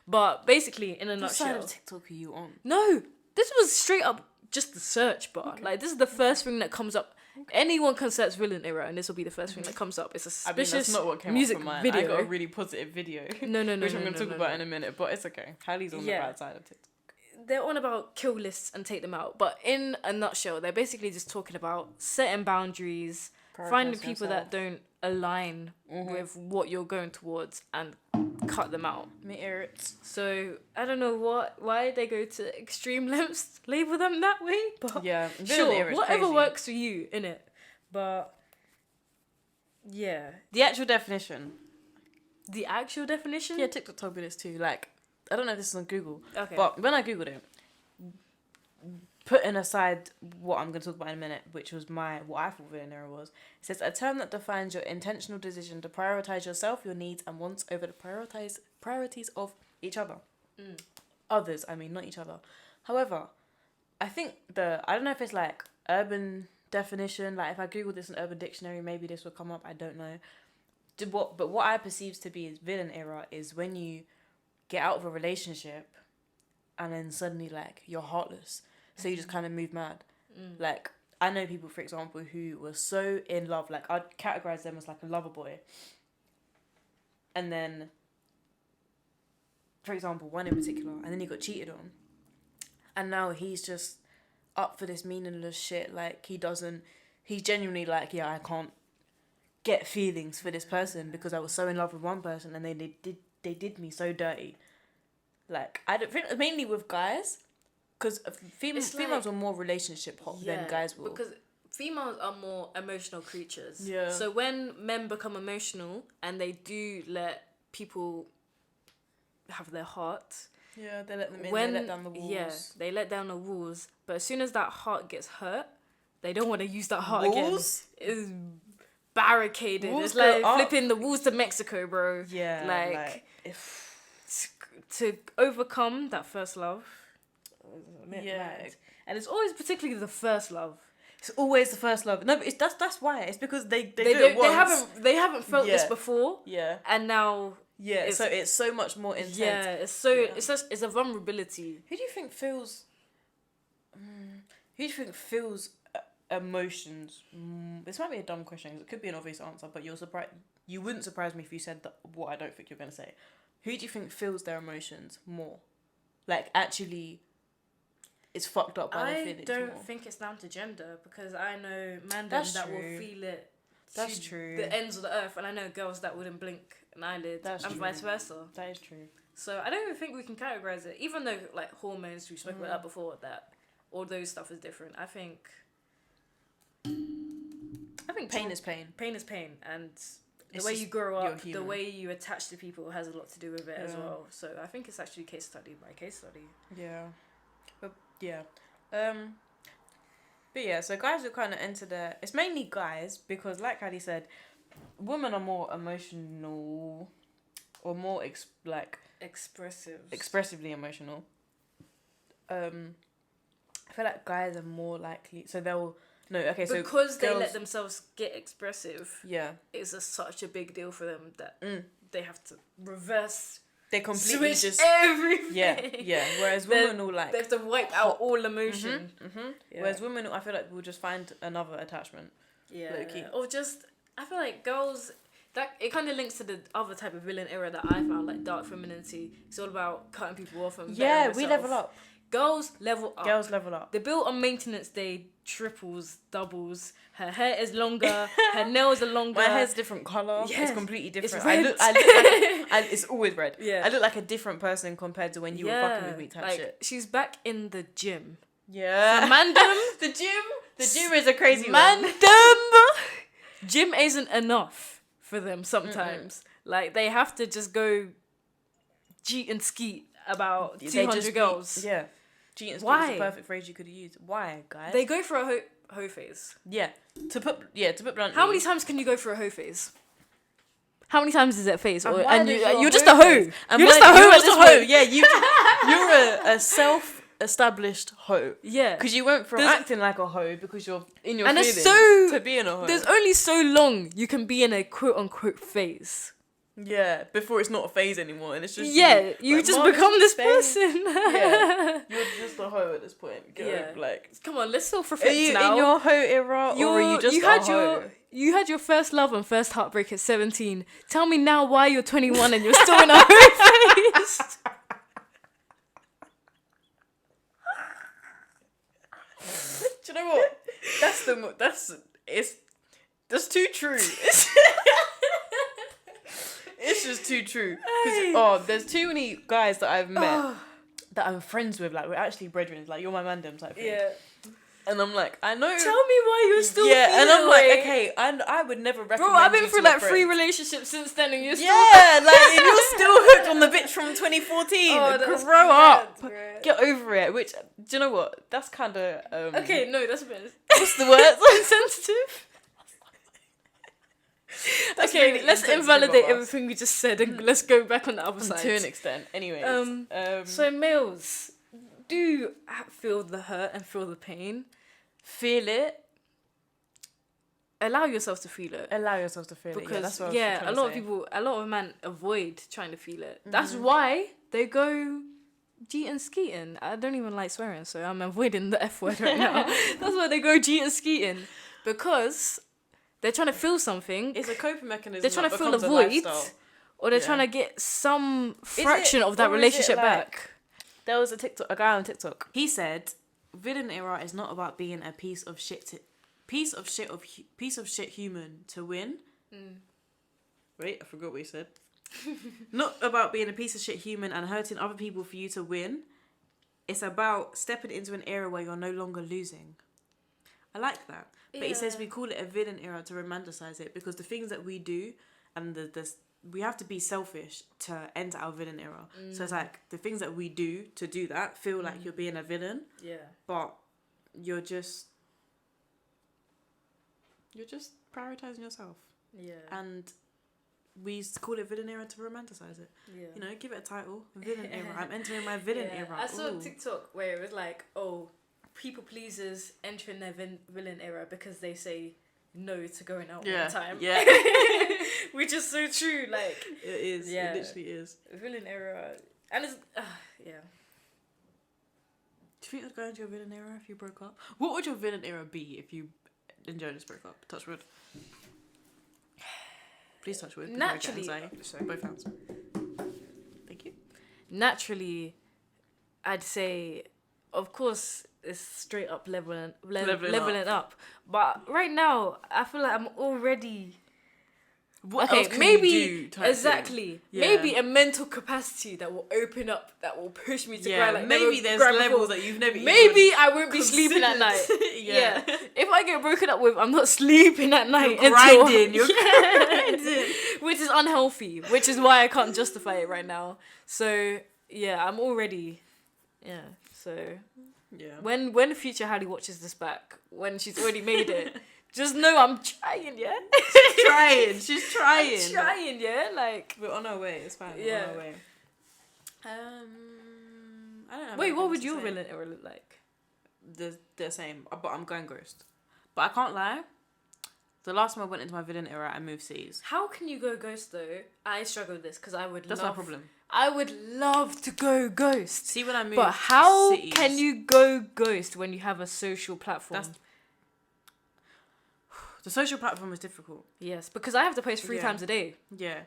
But basically, in a nutshell... What side of TikTok are you on? No, this was straight up just the search bar. Okay. Like, this is the first thing that comes up. Okay. Anyone can search villain era, and this will be the first thing that comes up. It's a suspicious that's not what came music up for mine. Video. I got a really positive video. No. Which I'm going to talk about in a minute, but it's okay. Hallie's on the bad side of TikTok. They're on about kill lists and take them out. But in a nutshell, they're basically just talking about setting boundaries, finding people that don't align with what you're going towards and cut them out. Me hear it. So I don't know why they go to extreme lengths to label them that way, but yeah, sure, whatever works for you, innit? But yeah, the actual definition. Yeah, TikTok told me this too. Like, I don't know if this is on Google, okay, but when I googled it, putting aside what I'm going to talk about in a minute, which was what I thought villain era was, it says a term that defines your intentional decision to prioritize yourself, your needs and wants over the priorities of each other. Others, I mean, not each other. However, I think I don't know if it's like urban definition, like if I Google this in Urban Dictionary, maybe this will come up, I don't know. But what I perceive to be as villain era is when you get out of a relationship and then suddenly like you're heartless. So you just kind of move mad. Like, I know people, for example, who were so in love. Like, I'd categorize them as like a lover boy. And then, for example, one in particular. And then he got cheated on. And now he's just up for this meaningless shit. Like, he's genuinely like, yeah, I can't get feelings for this person because I was so in love with one person and they did me so dirty. Like, I don't think, mainly with guys. Because females are more relationship hot than guys will. Because females are more emotional creatures. Yeah. So when men become emotional and they do let people have their heart. Yeah, they let them in, they let down the walls. Yeah, they let down the walls. But as soon as that heart gets hurt, they don't want to use that heart walls? Again. It's barricaded. Walls it's like up. flipping the walls to Mexico, bro. Yeah. Like to overcome that first love. Mad. And it's always particularly the first love. It's always the first love. No, but that's why. It's because they do it once. They haven't felt this before. Yeah. And now. Yeah. So it's so much more intense. Yeah. It's a vulnerability. Who do you think feels emotions? This might be a dumb question. It could be an obvious answer, but you wouldn't surprise me if you said what I don't think you're gonna say. Who do you think feels their emotions more? Like actually. It's fucked up by the feelings. I don't think it's down to gender because I know men that will feel it. That's true. The ends of the earth, and I know girls that wouldn't blink an eyelid, and vice versa. That is true. So I don't even think we can categorize it, even though like hormones we spoke about that before. That all those stuff is different. I think pain is pain. Pain is pain, and the way you grow up, the way you attach to people has a lot to do with it as well. So I think it's actually case study by case study. Yeah. Yeah. But yeah, so guys will kind of enter it's mainly guys because like Hallie said, women are more emotional or more expressively emotional. I feel like guys are more likely, so because they let themselves get expressive. Yeah. It's such a big deal for them that they have to reverse. They completely switch everything. Yeah. Whereas women will they have to wipe out all emotion. Yeah. Whereas women, I feel like will just find another attachment. Yeah. Low-key. Or just, I feel like girls, that it kind of links to the other type of villain era that I found, like dark femininity. It's all about cutting people off and bettering we yourself. level up. Girls level up. Girls level up. The bill on maintenance day triples, doubles. Her hair is longer. Her nails are longer. My hair's different colour. Yes. It's completely different. It's red. I look like it's always red. Yeah. I look like a different person compared to when you were fucking with me type like, shit. she's back in the gym. Yeah. Mandem. The gym is a crazy one. Mandem. Gym isn't enough for them sometimes. Like, they have to just go cheat and skeet about 200 girls. Yeah. Cheat and skeet Why? is the perfect phrase you could have used. Why, guys? They go for a hoe phase. Yeah. To put bluntly. How many times can you go for a hoe phase? How many times is that phase? And Or, why and does you're your just hoe a hoe. phase? And You're just a why- hoe you're at just this a hoe. point. Yeah, you're a self-established hoe. Yeah. Because you went from acting like a hoe because you're in your And feelings it's so- to being a hoe. There's only so long you can be in a quote-unquote phase. Yeah, before it's not a phase anymore, and it's just You like, just Mom, become it's this just phase. person. Yeah, you're just a hoe at this point. Like, Come on, let's self are reflect you now. in your hoe era, or are you just a hoe? You had your first love and first heartbreak at 17. Tell me now why you're 21 and you're still in a hoe phase. Do you know what? That's too true. It's just too true. There's too many guys that I've met that I'm friends with. Like, we're actually brethren. Like, you're my mandem type thing. Yeah. And I'm like, I know. Tell me why you're still and I'm feeling like, away. okay, I would never recommend. Bro, I've been you through to a like 3 friend. relationships since then, and you're still. Yeah, like, and you're still hooked on the bitch from 2014. That's Grow up. bro. Get over it. Which, do you know what? That's kind of Okay, no, that's a bit. What's the word? Insensitive. That's Okay, really let's insensitive invalidate of us. everything we just said and let's go back on the other side. To an extent. Anyways. So males, do feel the hurt and feel the pain. Feel it. Allow yourself to feel it. Allow yourself to feel Because it. That's what I was a lot of men avoid trying to feel it. That's why they go G and skeeting. I don't even like swearing, so I'm avoiding the F word right now. That's why they go G and skeeting, because they're trying to feel something. It's a coping mechanism. They're trying to fill a void, or they're trying to get some fraction of that relationship back. There was a guy on TikTok. He said, "Villain era is not about being a piece of shit human to win." Wait, I forgot what he said. Not about being a piece of shit human and hurting other people for you to win. It's about stepping into an era where you're no longer losing. I like that. But he says we call it a villain era to romanticize it, because the things that we do and we have to be selfish to enter our villain era. So it's like the things that we do to do that feel like you're being a villain. Yeah. But you're just prioritizing yourself. Yeah. And we call it villain era to romanticize it. Yeah. You know, give it a title. Villain era. I'm entering my villain era. I saw Ooh. a TikTok where it was like, people pleasers entering their villain era because they say no to going out all the time. Yeah. Which is so true. Like, It is. Yeah. It literally is. villain era. And it's, yeah. Do you think I'd go into your villain era if you broke up? What would your villain era be if you and Jonas broke up? Touch wood. Please touch wood. Naturally. Sorry, both hands. Thank you. Naturally, I'd say, of course, it's straight up leveling up. But right now, I feel like I'm already... What else can you do type exactly. thing? Yeah. Maybe a mental capacity that will open up, that will push me to grind. Like maybe never there's grind levels before. that you've never. Maybe I won't be sleeping at night. Yeah. If I get broken up with, I'm not sleeping at night. You're grinding. You're grinding. Which is unhealthy. Which is why I can't justify it right now. So yeah, I'm already. Yeah. So. Yeah. When future Hallie watches this back, when she's already made it. Just know I'm trying, yeah? She's trying. I'm trying, yeah? Like... We're on our way, it's fine. Yeah. We're on our way. I don't know. Wait, what would your villain era look like? The same, but I'm going ghost. But I can't lie. The last time I went into my villain era, I moved cities. How can you go ghost, though? I struggle with this, because I would That's my problem. I would love to go ghost. See, when I moved But how cities, can you go ghost when you have a social platform? The social platform is difficult. Yes, because I have to post 3 times a day. Yeah.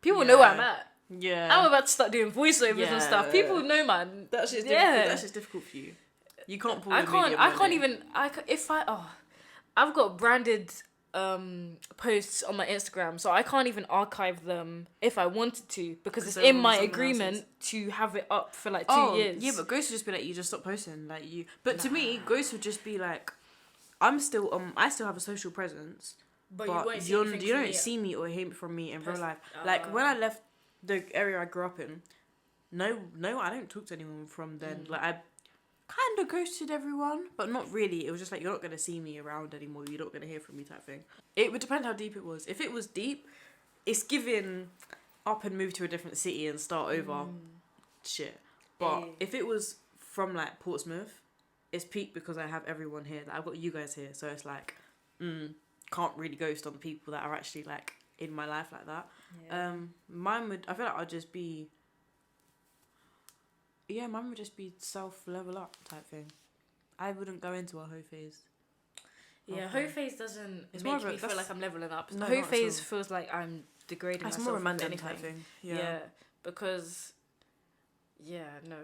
People know where I'm at. Yeah. I'm about to start doing voiceovers and stuff. People know, man. That's just difficult. That's just difficult for you. You can't pull. I've got branded posts on my Instagram, so I can't even archive them if I wanted to, because it's in my agreement to have it up for like 2 years. Yeah, but Ghost would just be like, you just stop posting, like you. But to me, Ghost would just be like, I still have a social presence, but you don't see me or hear from me in real life. Like when I left the area I grew up in, no, I don't talk to anyone from then. Like I kind of ghosted everyone, but not really. It was just like, you're not going to see me around anymore, you're not going to hear from me type thing. It would depend how deep it was. If it was deep, it's giving up and move to a different city and start over shit. But if it was from like Portsmouth, it's peak because I have everyone here. Like, I've got you guys here, so it's like can't really ghost on the people that are actually like in my life like that. Mine would just be self level up type thing. I wouldn't go into a hoe phase. Yeah, hoe phase doesn't it's make more me feel like I'm leveling up. No, hoe phase feels like I'm degrading myself. That's more a Mandem type thing. Yeah, because no.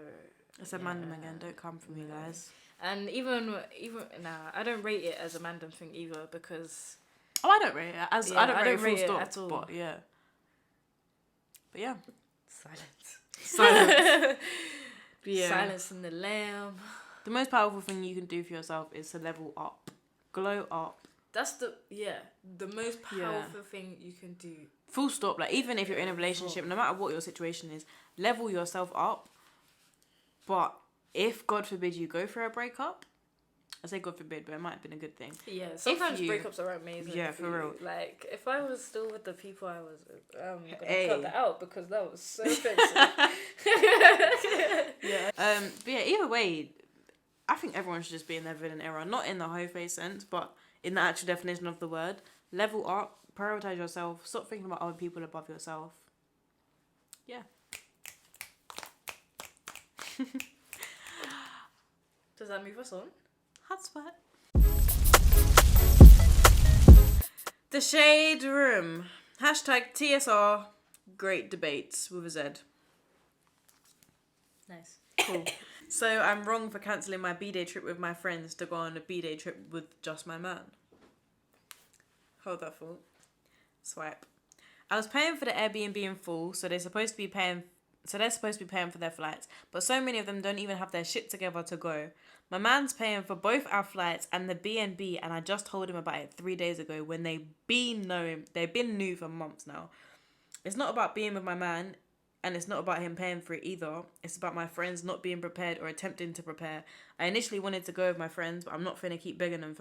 It's a Mandem again. Don't come for me, guys. And even I don't rate it as a Mandem thing either, because I don't rate it as I don't rate it at all. But yeah. Silence. Yeah. Silence in the lamb. The most powerful thing you can do for yourself is to level up, glow up. That's the most powerful thing you can do. Full stop. Like, even if you're in a relationship, no matter what your situation is, level yourself up. But if, God forbid, you go for a breakup, I say God forbid, but it might have been a good thing. Yeah, sometimes breakups are amazing. Yeah, for real. Like, if I was still with the people I was with, I'm going to cut that out because that was so offensive. Yeah. But yeah, either way, I think everyone should just be in their villain era. Not in the hoe face sense, but in the actual definition of the word. Level up, prioritize yourself, stop thinking about other people above yourself. Yeah. Does that move us on? HOTSPOT. The Shade Room. Hashtag TSR. Great debates with a Z. Nice. Cool. So I'm wrong for cancelling my B-day trip with my friends to go on a B-day trip with just my man. Hold that thought. Swipe. I was paying for the Airbnb in full, so they're supposed to be paying for their flights, but so many of them don't even have their shit together to go. My man's paying for both our flights and the B&B, and I just told him about it 3 days ago when they've been new for months now. It's not about being with my man, and it's not about him paying for it either. It's about my friends not being prepared or attempting to prepare. I initially wanted to go with my friends, but I'm not finna keep begging them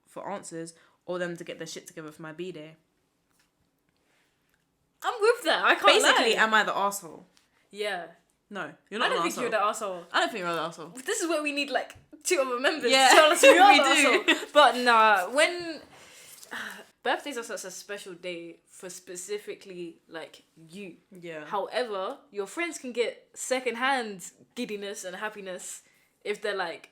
for answers or them to get their shit together for my B-day. I'm with that. I can't Basically, lie. am I the arsehole? Yeah. No, you're not. I don't think you're the arsehole. I don't think you're the arsehole. This is where we need like 2 other members. Yeah, to tell us we are we the do. arsehole. But nah, when birthdays are such a special day for specifically like you. Yeah. However, your friends can get secondhand giddiness and happiness if they're like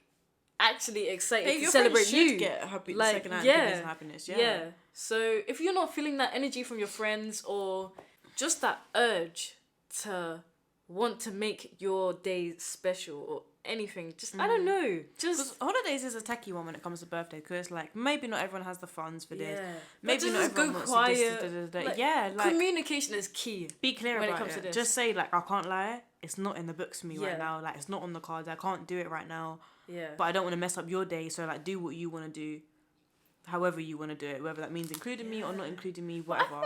actually excited to celebrate you. Get happy, like, secondhand giddiness and happiness. Yeah. So if you're not feeling that energy from your friends or just that urge to want to make your day special or anything, just I don't know, just holidays is a techie one when it comes to birthday, because it's like maybe not everyone has the funds for this, maybe not everyone wants to this, like communication is key. Be clear when about it comes to this. Just say like, I can't lie, it's not in the books for me right now, like it's not on the cards, I can't do it right now, but I don't want to mess up your day, so like do what you want to do, however you want to do it, whether that means including me or not including me, whatever.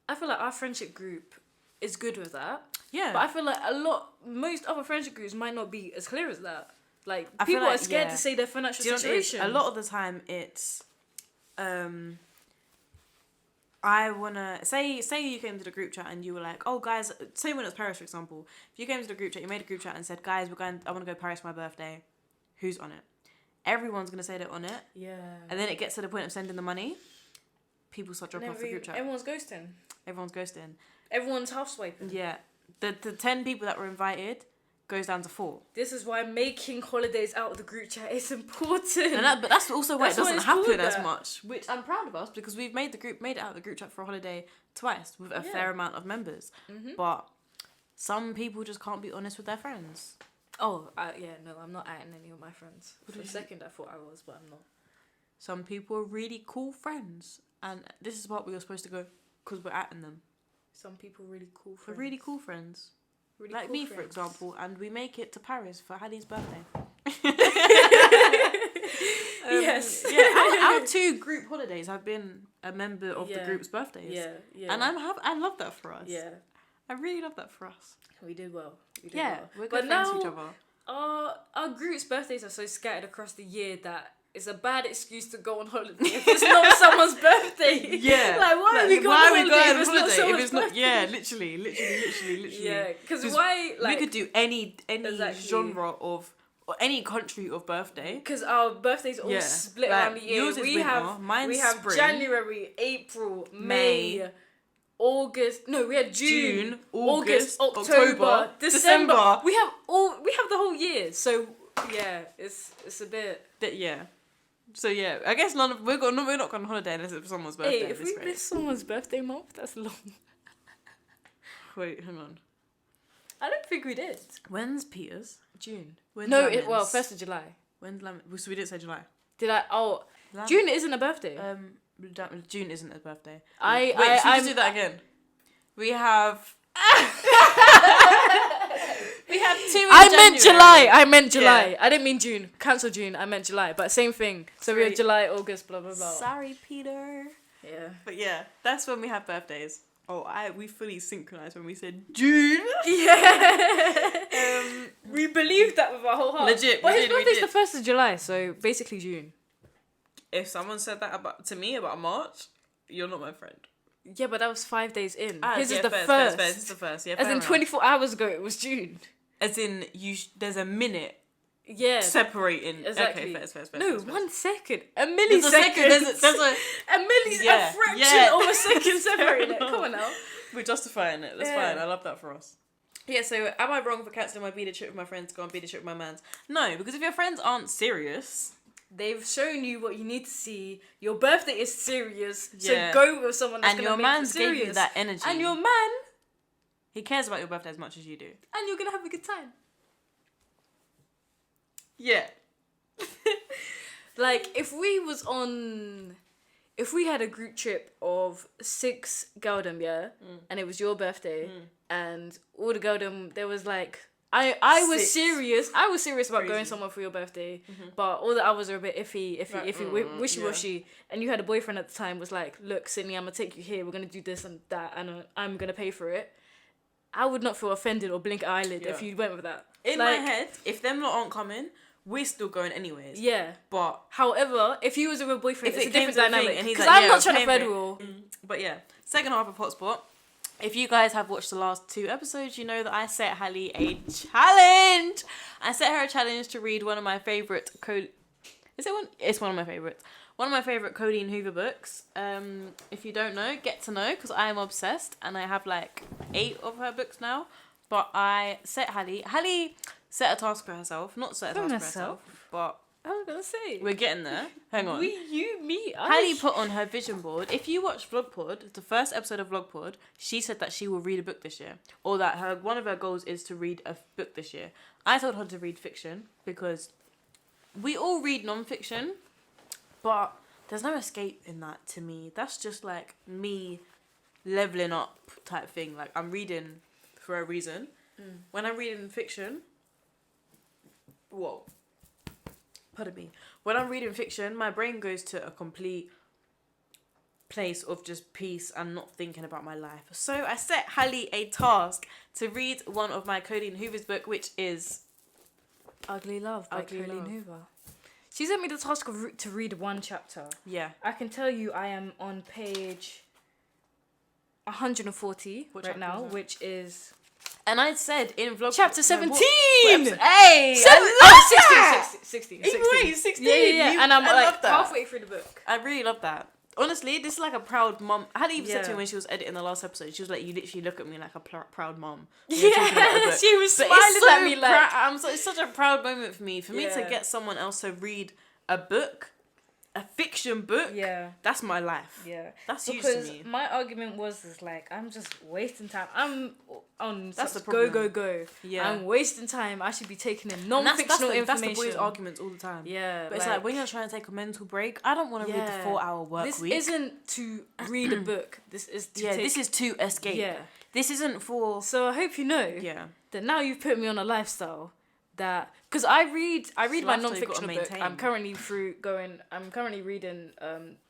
I feel like our friendship group is good with that. Yeah. But I feel like most other friendship groups might not be as clear as that. Like, I people like, are scared to say their financial situation. A lot of the time it's, I wanna, say you came to the group chat and you were like, oh guys, say when it was Paris, for example. If you came to the group chat, you made a group chat and said, guys, I wanna go to Paris for my birthday. Who's on it? Everyone's gonna say they're on it. Yeah. And then it gets to the point of sending the money. People start dropping off the group chat. Everyone's ghosting. Everyone's ghosting. Everyone's half swiping. Yeah. The 10 people that were invited, goes down to 4. This is why making holidays out of the group chat is important. But that's also why it doesn't happen as that. much, which I'm proud of us because we've made it out of the group chat for a holiday twice with a fair amount of members. Mm-hmm. But some people just can't be honest with their friends. Oh, no, I'm not adding any of my friends. For a second, I thought I was, but I'm not. Some people are really cool friends, and this is what we were supposed to go because we're atting them. Some people really cool friends. We're really cool friends. Really like cool me, friends. for example, and we make it to Paris for Hallie's birthday. Yes. Yeah, our 2 group holidays have been a member of the group's birthdays. Yeah. And I love that for us. Yeah. I really love that for us. We did well. We're good friends with each other. Our group's birthdays are so scattered across the year that it's a bad excuse to go on holiday if it's not someone's birthday. Yeah. Like, why are we going on holiday if it's not someone's birthday? Yeah, literally. Yeah, because why, like... We could do any genre of... Or any country of birthday. Because our birthdays all split around the year. Yours is winter, mine's spring. January, April, May, August. No, we had June, August, October, December. We have the whole year. So yeah, it's a bit. So yeah, I guess we're not going on holiday unless it's someone's birthday. Hey, if we miss someone's birthday month, that's long. Wait, hang on. I don't think we did. When's Peter's? June. When's 1st of July. When's so we didn't say July. Did I? Oh, June isn't a birthday. June isn't a birthday. I do that again. We have. We have 2 I meant July. Yeah. I didn't mean June. Cancel June. I meant July. But same thing. So we have July, August, blah blah blah. Sorry, Peter. Yeah. But yeah, that's when we have birthdays. Oh, we fully synchronized when we said June. Yeah. We believed that with our whole heart. Legit. But his birthday's the 1st of July, so basically June. If someone said that to me about March, you're not my friend. Yeah, but that was 5 days in. His is the first. first. This is the first. Yeah. As in 24 hours ago, it was June. As in there's a minute. Yeah. Separating. Exactly. Okay, fair. No, 1 second. A millisecond. There's a fraction of a second separating it. Come on now. We're justifying it. That's fine. I love that for us. Yeah, so am I wrong for cancelling my beaded trip with my friends to go on beaded trip with my mans? No, because if your friends aren't serious... They've shown you what you need to see. Your birthday is serious, so go with someone that's going to make it serious. And your man gave you that energy. And your man... He cares about your birthday as much as you do. And you're going to have a good time. Yeah. Like, if we had a group trip of 6 girldom, and it was your birthday, and all the girldom, there was like... I was serious. I was serious about going somewhere for your birthday, but all the others are a bit iffy, wishy-washy. And you had a boyfriend at the time, was like, look, Sydney, I'm going to take you here. We're going to do this and that, and I'm going to pay for it. I would not feel offended or blink an eyelid if you went with that. In my head, if them lot aren't coming, we're still going anyways. Yeah. But however, if you was with a boyfriend, it's a different dynamic. Because I'm not trying to federal. But yeah, second half of Hotspot. If you guys have watched the last 2 episodes, you know that I set Hallie a challenge. I set her a challenge to read one of my favourite It's one of my favourites. One of my favourite Codeine Hoover books. If you don't know, get to know, because I am obsessed, and I have like 8 of her books now. But I set Hallie set a task for herself. Not set a task for herself, but... I was going to say. We're getting there. Hang on. Me, Hallie put on her vision board. If you watch Vlogpod, the first episode of Vlogpod, she said that she will read a book this year. Or that one of her goals is to read a book this year. I told her to read fiction because we all read non-fiction, but there's no escape in that to me. That's just like me leveling up type thing. Like, I'm reading for a reason. When I'm reading fiction... Whoa. Pardon me. When I'm reading fiction, my brain goes to a complete place of just peace and not thinking about my life. So I set Hallie a task to read one of my Codeine Hoover's book, which is Ugly Love by Codeine Hoover. She sent me the task to read 1 chapter. Yeah. I can tell you I am on page 140 right now, which is... And I said in vlog... Chapter 17! Hey! 16. Wait, 16. Yeah. And I'm like halfway through the book. I really love that. Honestly, this is like a proud mum. I had even said to her when she was editing the last episode, she was like, "You literally look at me like a proud mum." Yeah, she was smiling at me like. It's such a proud moment for me. For me to get someone else to read a book, a fiction book. Yeah, that's my life. Yeah, that's huge to me. My argument was like, I'm just wasting time. I'm on that's such the go. Yeah, I'm wasting time. I should be taking in non-fictional information. That's the boys' arguments all the time. Yeah, but it's like when you're trying to take a mental break, I don't want to read the 4-hour work week. This isn't to read a book. This is to this is to escape. Yeah, this isn't for. So I hope you know. Yeah. That now you've put me on a lifestyle that because I read my non-fictional book. I'm currently reading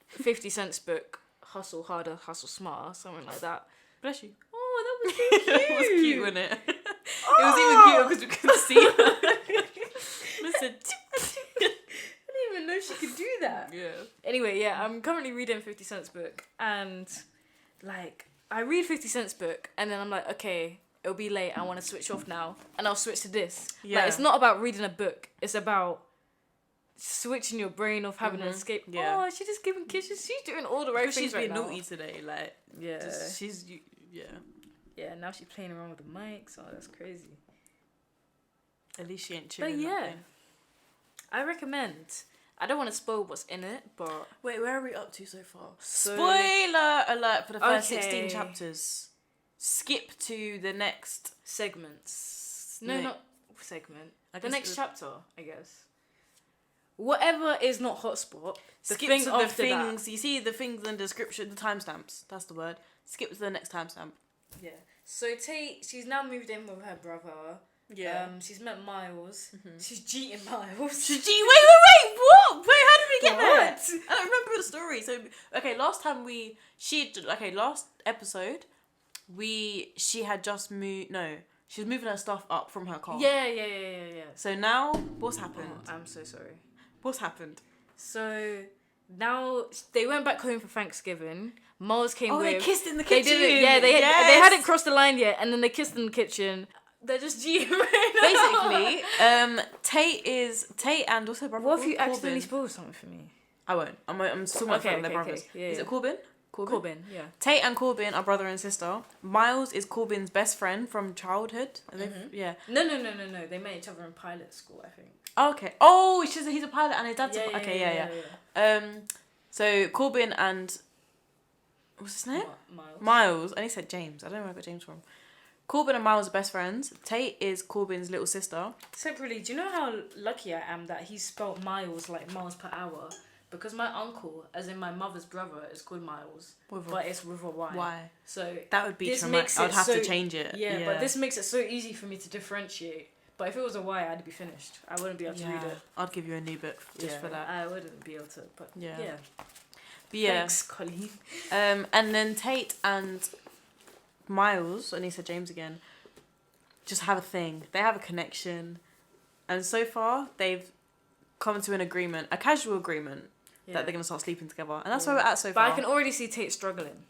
50 Cent's book, Hustle Harder, Hustle Smarter, something like that. Bless you. Oh, that was so cute. It was cute, wasn't it? It was even cuter because we couldn't see her. Listen. I didn't even know she could do that. Yeah. Anyway, I'm currently reading 50 Cent's book, and like I read 50 Cent's book, and then I'm like, okay, it'll be late. I want to switch off now, and I'll switch to this. Yeah. Like, it's not about reading a book. It's about switching your brain off, having an escape. Yeah. Oh, she's just giving kisses. She's doing all the right things. She's right being now. naughty today. Like, she's. Yeah. Now she's playing around with the mics. Oh, that's crazy. At least she ain't chilling. But yeah, I recommend. I don't want to spoil what's in it, but wait, where are we up to so far? Spoiler alert for the first 16 chapters. Skip to the next segments. No, not segment. The next chapter, I guess. Whatever is not hotspot. Skip to the things. You see the things in the description, the timestamps. That's the word. Skip to the next timestamp. Yeah. So Tate, she's now moved in with her brother. Yeah. She's met Miles. Mm-hmm. She's cheating Miles. Wait, what? Wait, how did we get there? I don't remember the story. So, okay, last episode, she had just moved, she was moving her stuff up from her car. Yeah. So now, what's happened? Oh, I'm so sorry. What's happened? So, now, they went back home for Thanksgiving. Miles came with... they kissed in the kitchen. They did it, yeah, they hadn't crossed the line yet, and then they kissed in the kitchen. They're just G basically, Tate and also brother. What if you accidentally spoil something for me? I won't. I'm still my friend. They're brothers. Yeah, is it Corbin? Corbin, yeah. Tate and Corbin are brother and sister. Miles is Corbin's best friend from childhood. Yeah. No. They met each other in pilot school, I think. Okay. Oh, he's a pilot and his dad's yeah. So Corbin and what's his name? Miles. And he said James. I don't know where I got James from. Corbin and Miles are best friends. Tate is Corbin's little sister. Separately, do you know how lucky I am that he spelled Miles like miles per hour? Because my uncle, as in my mother's brother, is called Miles, but it's with a Y. Why? So that would be traumatic. I'd have to change it. Yeah, but this makes it so easy for me to differentiate. But if it was a Y, I'd be finished. I wouldn't be able to read it. I'd give you a new book just for that. I wouldn't be able to. But yeah. But yeah. Thanks, Colleen. And then Tate and Miles, and he said James again, just have a thing. They have a connection, and so far they've come to an agreement, a casual agreement, that they're gonna start sleeping together, and that's where we're at so far. But I can already see Tate struggling.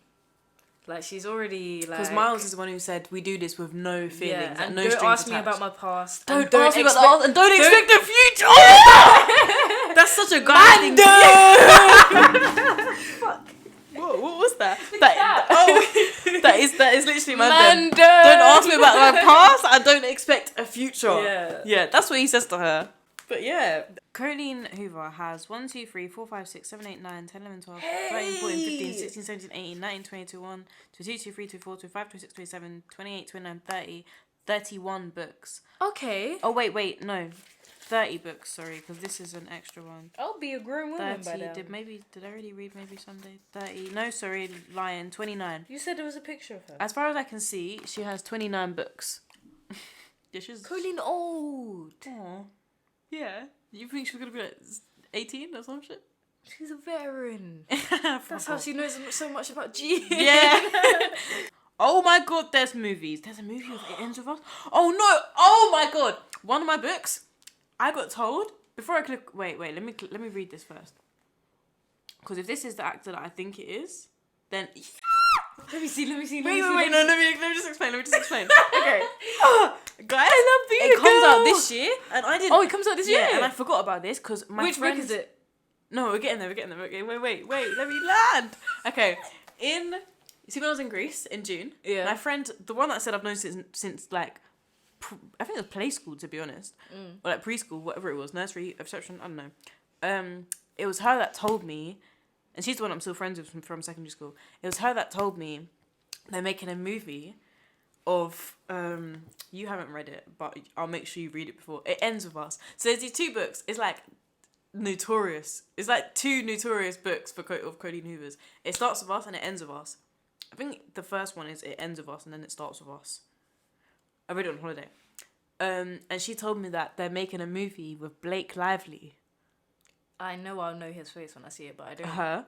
Like she's already like, because Miles is the one who said we do this with no feelings, and no don't strings ask me attached. about my past. Don't ask me about the past, and don't expect the future. That's such a guy thing. Fuck. Whoa, what was that? That is literally man. Don't ask me about my past. I don't expect a future. Yeah, that's what he says to her. But yeah, Colleen Hoover has 1, 2, 3, 4, 5, 6, 7, 8, 9, 10, 11, 12, 13, 14, 15, 16, 17, 18, 19, 20, 21, 22, 23, 24, 25, 26, 27, 28, 29, 30, 31 books. Okay. Oh, wait, no. 30 books, sorry, because this is an extra one. I'll be a grown woman 30, by then. Did I already read maybe Sunday? 30, no, sorry, lying, 29. You said there was a picture of her. As far as I can see, she has 29 books. Yeah, she's... Colleen old. Aww. Yeah. You think she's going to be like 18 or some shit? She's a veteran. That's how she knows so much about G. Yeah. Oh my god, there's movies. There's a movie of It Ends With Us. Oh no. Oh my god. One of my books, I got told, before I click... Wait, let me read this first. Because if this is the actor that I think it is, then... Let me see. Wait, no, let me just explain. Okay. Guys, I love being it comes out this year, and I didn't... Oh, it comes out this year? Yeah, and I forgot about this, because my Which book is it? No, we're getting there. Okay, wait. Let me land. Okay, you see when I was in Greece in June, my friend, the one that I said I've known since like, I think it was play school, to be honest, or like preschool, whatever it was, nursery, reception, I don't know. It was her that told me, and she's the one I'm still friends with from secondary school. It was her that told me they're making a movie of, you haven't read it, but I'll make sure you read it before. It Ends With Us. So there's these two books. It's like notorious. It's like two notorious books of Coleen Hoover's. It Starts With Us and It Ends With Us. I think the first one is It Ends With Us and then It Starts With Us. I read it on holiday. And she told me that they're making a movie with Blake Lively. I know I'll know his face when I see it, but I don't. Her.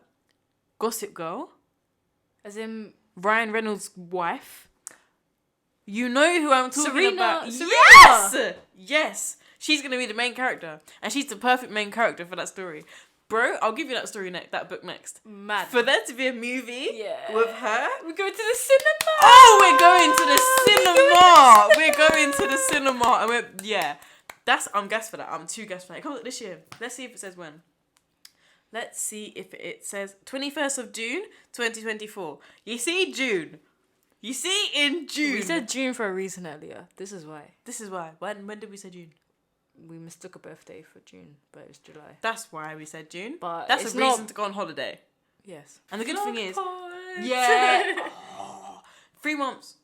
Gossip Girl. As in Ryan Reynolds' wife. You know who I'm talking about. Serena! Yes! She's going to be the main character. And she's the perfect main character for that story. Bro, I'll give you that story next, that book next. Mad. For there to be a movie with her. We're going to the cinema! Oh, we're going to the cinema! And I'm guessed for that. I'm too guessed for that. It comes out this year. Let's see if it says when. Let's see if it says 21st of June, 2024. You see June. You see in June. We said June for a reason earlier. This is why. When did we say June? We mistook a birthday for June, but it was July. That's why we said June. But that's a reason to go on holiday. Yes. And the good thing is, oh. 3 months.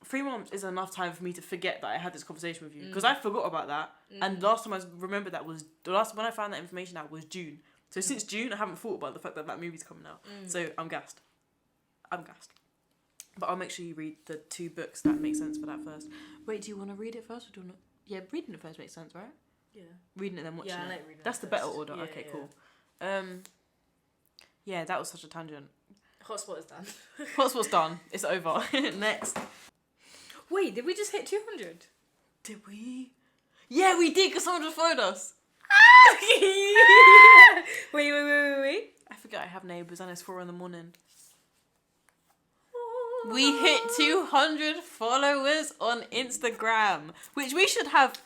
3 months is enough time for me to forget that I had this conversation with you, because I forgot about that. And last time I remembered that was when I found that information out was June. So since June, I haven't thought about the fact that movie's coming out. So I'm gassed. But I'll make sure you read the 2 books that make sense for that first. Wait, do you want to read it first or do you want to? Yeah, reading it first makes sense, right? Yeah. Reading it then watching it. Yeah, I like reading it. That's the better order. Yeah, okay, cool. Yeah, that was such a tangent. Hotspot is done. Hotspot's done. It's over. Next. Wait, did we just hit 200? Did we? Yeah, we did, because someone just followed us. Wait. I forget I have neighbours and it's 4 a.m. We hit 200 followers on Instagram, which we should have,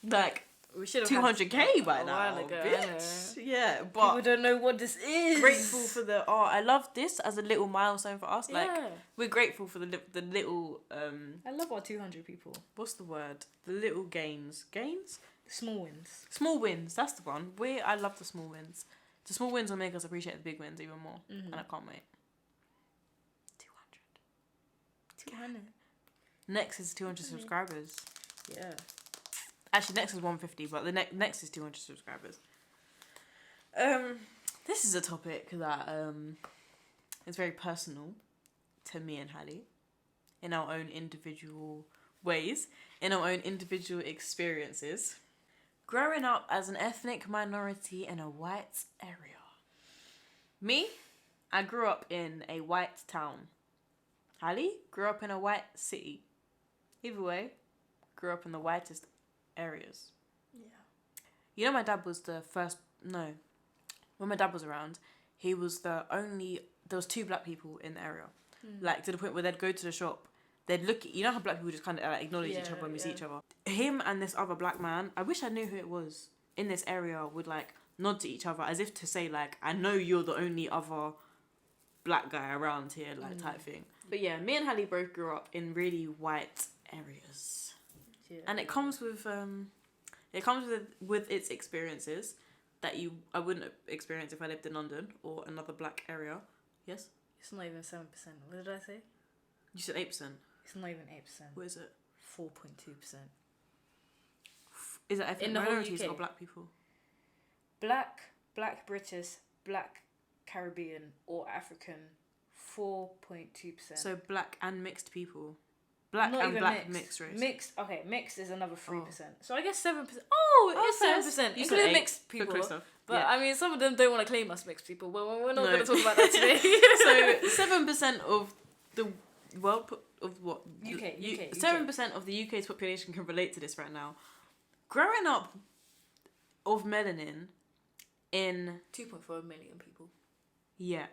like, 200k by now, bitch. Yeah, but people don't know what this is. Grateful for the I love this as a little milestone for us. Like, we're grateful for the little I love our 200 people. What's the word? The little gains. Small wins. Small wins. That's the one. I love the small wins. The small wins will make us appreciate the big wins even more, and I can't wait. 200. Next is 200 subscribers. Yeah. Actually, next is 150, but the next is 200 subscribers. This is a topic that is very personal to me and Hallie, in our own individual ways, in our own individual experiences. Growing up as an ethnic minority in a white area. Me, I grew up in a white town. Hallie grew up in a white city. Either way, grew up in the whitest areas. Yeah. You know, my dad was the first. No, when my dad was around, he was the only. There was 2 black people in the area, like to the point where they'd go to the shop. They'd look at, you know how black people just kind of acknowledge each other when we see each other. Him and this other black man, I wish I knew who it was, in this area would like nod to each other as if to say like, I know you're the only other black guy around here, like type thing. But yeah, me and Hallie both grew up in really white areas. Yeah. And it comes with its experiences that I wouldn't experience if I lived in London or another black area. Yes? It's not even 7%. What did I say? You said 8%. It's not even 8%. What is it? 4.2%. Is it ethnic minorities or black people? Black British, Black Caribbean or African, 4.2%. So black and mixed people. Black not and black mixed race. Mixed is another 3%. So I guess 7%. Oh, it is 7%. Including mixed people. But I mean, some of them don't want to claim us mixed people. But we're not going to talk about that today. So 7% of the world of what? UK. 7% of the UK's population can relate to this right now. Growing up of melanin in 2.4 million people. Yeah.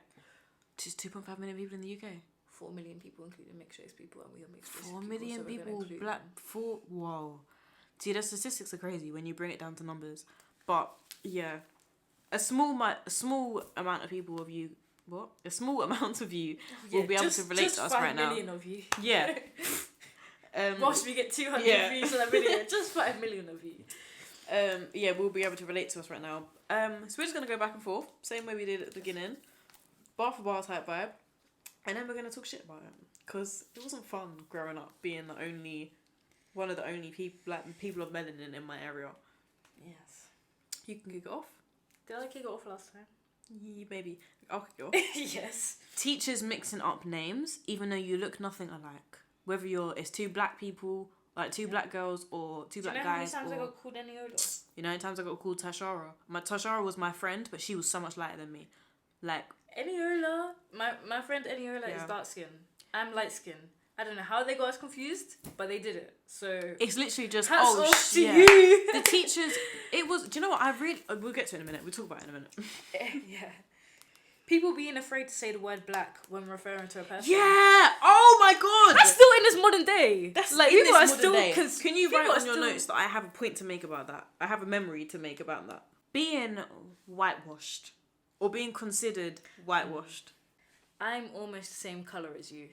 Just 2.5 million people in the UK. 4 million people, including mixed race people, and we are mixed race 4 million people, black. Whoa. See, the statistics are crazy when you bring it down to numbers. But yeah, a small amount of people of you. What? A small amount of you will be able to relate to us right now. 5 million of you. Yeah. Whilst we get 200 views on that video, just 5 million of you. Yeah, we'll be able to relate to us right now. So we're just gonna go back and forth, same way we did at the beginning, bar for bar type vibe, and then we're gonna talk shit about it because it wasn't fun growing up being one of the only people of melanin in my area. Yes. You can kick it off. Did I kick it off last time? Yeah, maybe. I'll kick it off. Yes. Teachers mixing up names, even though you look nothing alike. Whether it's two black people, like two black girls, or two black guys. Do you know how many times I got called Eniola? You know how many times I got called Tashara? Tashara was my friend, but she was so much lighter than me. Like... Eniola, my friend Eniola is dark skin. I'm light skin. I don't know how they got us confused, but they did it. So it's literally just hats off to yeah. you. The teachers. It was. Do you know what? We'll get to it in a minute. We'll talk about it in a minute. Yeah. People being afraid to say the word black when referring to a person. Yeah. Oh my god. That's still in this modern day. That's like in people this are modern day. still. Can you write on your notes that I have a point to make about that? I have a memory to make about that. Being whitewashed or being considered whitewashed. I'm almost the same colour as you.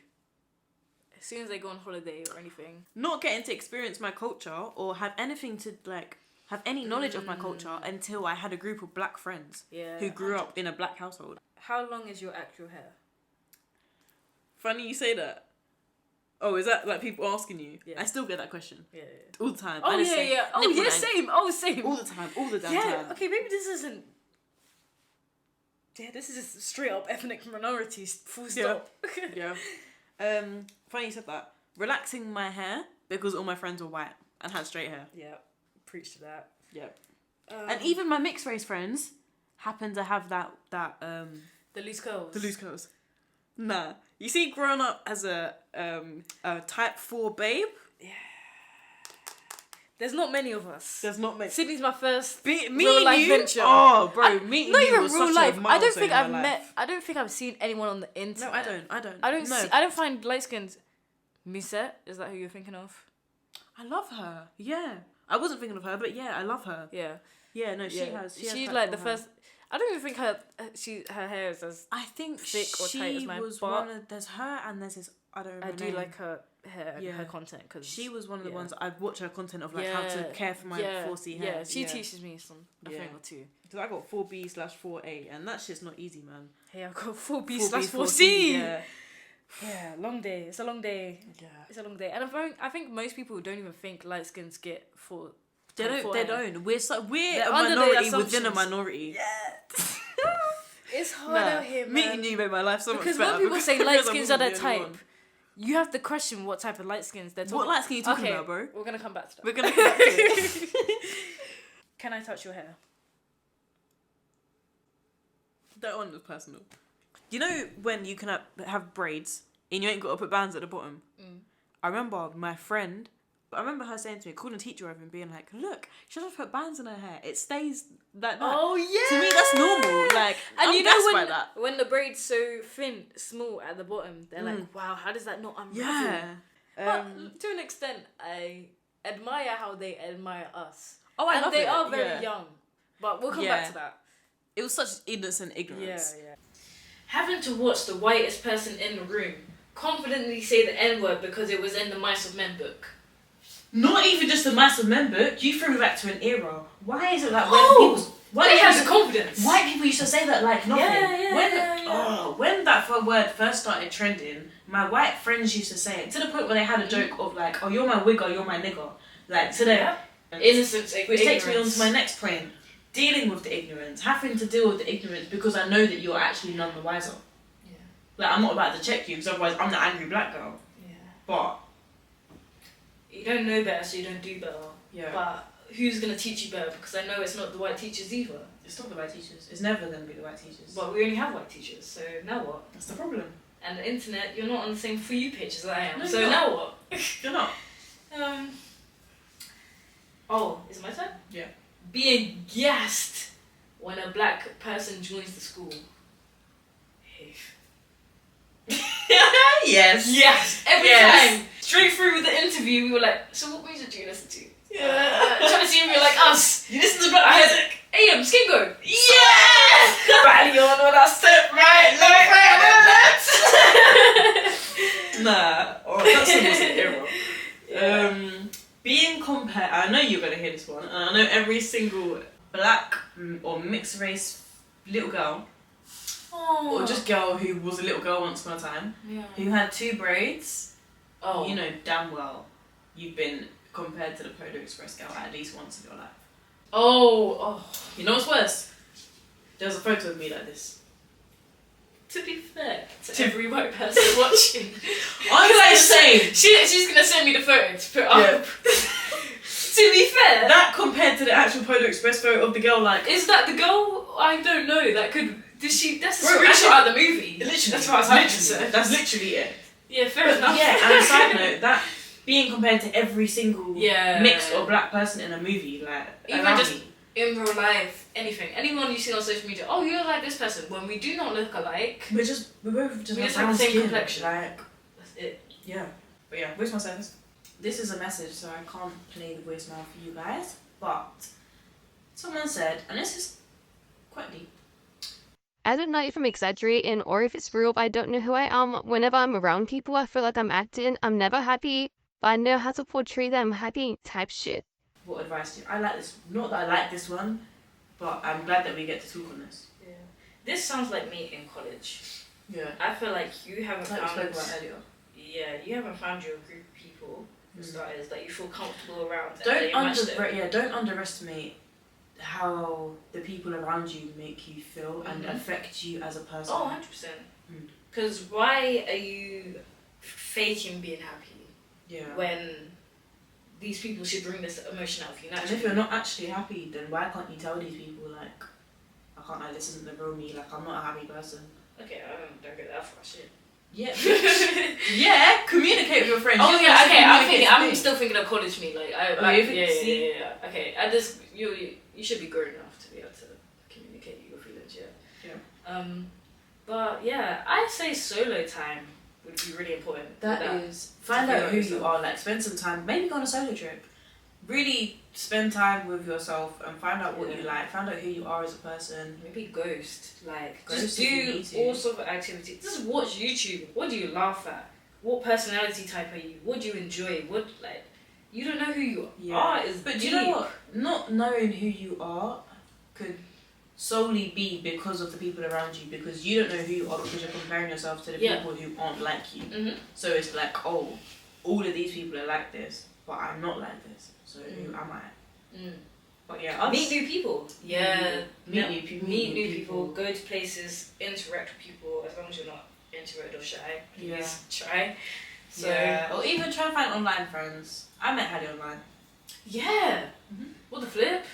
As soon as I go on holiday or anything. Not getting to experience my culture or have anything to have any knowledge of my culture until I had a group of black friends who grew up in a black household. How long is your actual hair? Funny you say that. Oh, is that like people asking you? Yeah. I still get that question. Yeah. All the time. Oh, yeah. Oh, yeah, same. Oh, same. All the time. All the damn yeah. time. Okay, maybe this isn't... Yeah, this is just straight up ethnic minorities. Full stop. Yeah. Funny you said that. Relaxing my hair because all my friends were white and had straight hair. Yeah. Preach to that. Yeah. And even my mixed race friends happen to have that the loose curls. The loose curls. Nah. You see, growing up as a type 4 babe. Yeah. There's not many of us. There's not many. Sydney's my first me real life venture. Oh, bro, meeting not you even was real such life. a I don't milestone think in I've my met. life. I don't think I've seen anyone on the internet. No, I don't. I don't see. I don't find light skinned. Musette, is that who you're thinking of? I love her. Yeah, I wasn't thinking of her, but yeah, I love her. Yeah. Yeah, no, she has. She's like the first. I don't even think her hair is as I think thick or tight as mine. Was but one of, there's her and there's this. I don't remember. I do like her hair and her content because she was one of the ones I watch her content of how to care for my 4C hair. Yeah, she teaches me a thing or two. Because I got 4B/4A and that shit's not easy, man. Hey, I got 4B/4C. Yeah. Yeah, long day. It's a long day. Yeah. It's a long day. And I think most people don't even think light skins get full. They don't. We're They're a minority within a minority. Yeah. It's hard out here, man. Meeting you made my life so much better. Because when people say light skins are their type, you have to question what type of light skins they're talking about. What light skin are you talking about, bro? We're going to come back to that. We're going to come back to it. Can I touch your hair? That one was personal. You know when you can have braids and you ain't got to put bands at the bottom? I remember my friend, I remember her saying to me, calling a teacher over and being like, look, she doesn't put bands in her hair. It stays like that. Oh, yeah. To me, that's normal. Like, and I'm you know by that. when the braid's so thin, small at the bottom, they're like, wow, how does that not unravel? Yeah. But to an extent, I admire how they admire us. Oh, I love it. And they are very young. But we'll come back to that. It was such innocent ignorance. Yeah. Having to watch the whitest person in the room confidently say the N-word because it was in the Mice of Men book. Not even just the Mice of Men book. You threw me back to an era. Why is it that when they have the confidence. White people used to say that like nothing. Yeah. When that word first started trending, my white friends used to say it to the point where they had a joke of like, "Oh, you're my wigger, you're my nigger." Like to them, innocence, which takes me on to my next point: dealing with the ignorance, having to deal with the ignorance because I know that you're actually none the wiser. Yeah. Like I'm not about to check you because otherwise I'm the angry black girl. Yeah. But you don't know better, so you don't do better. Yeah. But who's gonna teach you better? Because I know it's not the white teachers either. It's not the white teachers. It's never gonna be the white teachers. But we only have white teachers, so now what? That's the problem. And the internet, you're not on the same For You page as I am. No, so you're now not. what? You're not. Oh, is it my turn? Yeah. Being gassed when a black person joins the school. Hey. Yes. Every time. Straight through with the interview, we were like, so what music do you listen to? Trying to see if you're like us. You listen to black music? AM, Skingo. Yes! Rally on with that step right, left. Nah. Oh, that song was an era. Being compared, I know you're gonna hear this one, and I know every single black or mixed race little girl, or just girl who was a little girl once upon a time, who had 2 braids. Oh. You know damn well you've been compared to the Polar Express girl at least once in your life. Oh. You know what's worse? There's a photo of me like this. To be fair to every white person watching, I'm like saying she's gonna send me the photo to put up. Yeah. To be fair, that compared to the actual Polar Express photo of the girl, like, is that the girl? I don't know. That could. Did she? That's a Bro, screenshot out of the movie. Literally, that's what I was about to say. That's literally it. Yeah, fair enough. Yeah, and a side note, that being compared to every single mixed or black person in a movie, like, even around just me. in real life, anything, anyone you see on social media, oh, you're like this person, when we do not look alike. We both just we just have have the same skin, complexion. like, That's it. yeah. But yeah, voicemail service. This is a message, so I can't play the voicemail for you guys, but someone said, and this is quite deep. I don't know if I'm exaggerating or if it's real, but I don't know who I am. Whenever I'm around people, I feel like I'm acting. I'm never happy, but I know how to portray that I'm happy type shit. What advice do you? I like this. Not that I like this one, but I'm glad that we get to talk on this. Yeah. This sounds like me in college. Yeah. I feel like you haven't Like we found. spoke about earlier. Yeah, you haven't found your group of people, for starters, that you feel comfortable around. Don't underestimate how the people around you make you feel and affect you as a person. Oh, 100%. Because why are you faking being happy? Yeah. When these people should bring this emotion out of you naturally. And if you're not actually happy, then why can't you tell these people, like, I can't, like, this isn't the real me, like, I'm not a happy person. Okay, I don't get that for shit. Yeah. Yeah, communicate with your friends. Oh, You yeah, okay, I'm me. still thinking of college me. Like, yeah. Okay, you should be grown enough to be able to communicate your feelings, yeah. But yeah, I'd say solo time would be really important. That is, find out who you are, like, spend some time, maybe go on a solo trip. Really spend time with yourself and find out what you like, find out who you are as a person. Maybe ghost, like, Ghost just do all sorts of activities. Just watch YouTube. What do you laugh at? What personality type are you? What do you enjoy? What, like, you don't know who you are is But deep. do you know what? Not knowing who you are could solely be because of the people around you, because you don't know who you are because you're comparing yourself to the people who aren't like you. So it's like, oh, all of these people are like this, but I'm not like this. So who am I? But yeah, meet new people. Yeah, meet new people. Meet new people. Go to places. Interact with people. As long as you're not introverted or shy, please try. So, or even try and find online friends. I met Hattie online. Yeah. What the flip?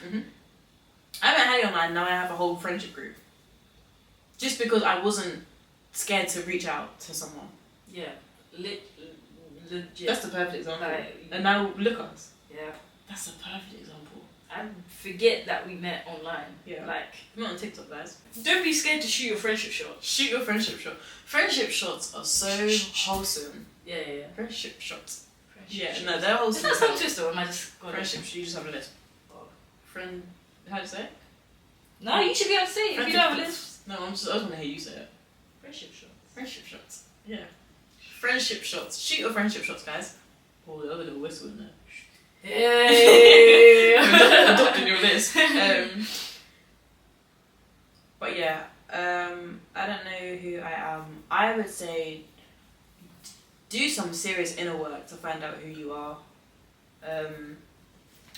I met Hattie online. Now I have a whole friendship group. Just because I wasn't scared to reach out to someone. Yeah. Legit. That's the perfect example. Like, and now look at us. Yeah. That's a perfect example. I forget that we met online. Yeah. Like, not on TikTok, guys. Don't be scared to shoot your friendship shot. Shoot your friendship shot. Friendship shots are so wholesome. Yeah. Friendship shots. Friendship shots. No, they're wholesome. Is that tongue twister or am I just friendship? You just have a list. Friend. How do you say it? No, you should be able to say it if you don't have a list. No, I just want to hear you say it. Friendship shots. Friendship shots. Yeah. Friendship shots. Shoot your friendship shots, guys. Oh, the other little whistle in there. Hey! Adopting your list. But yeah, I don't know who I am. I would say do some serious inner work to find out who you are.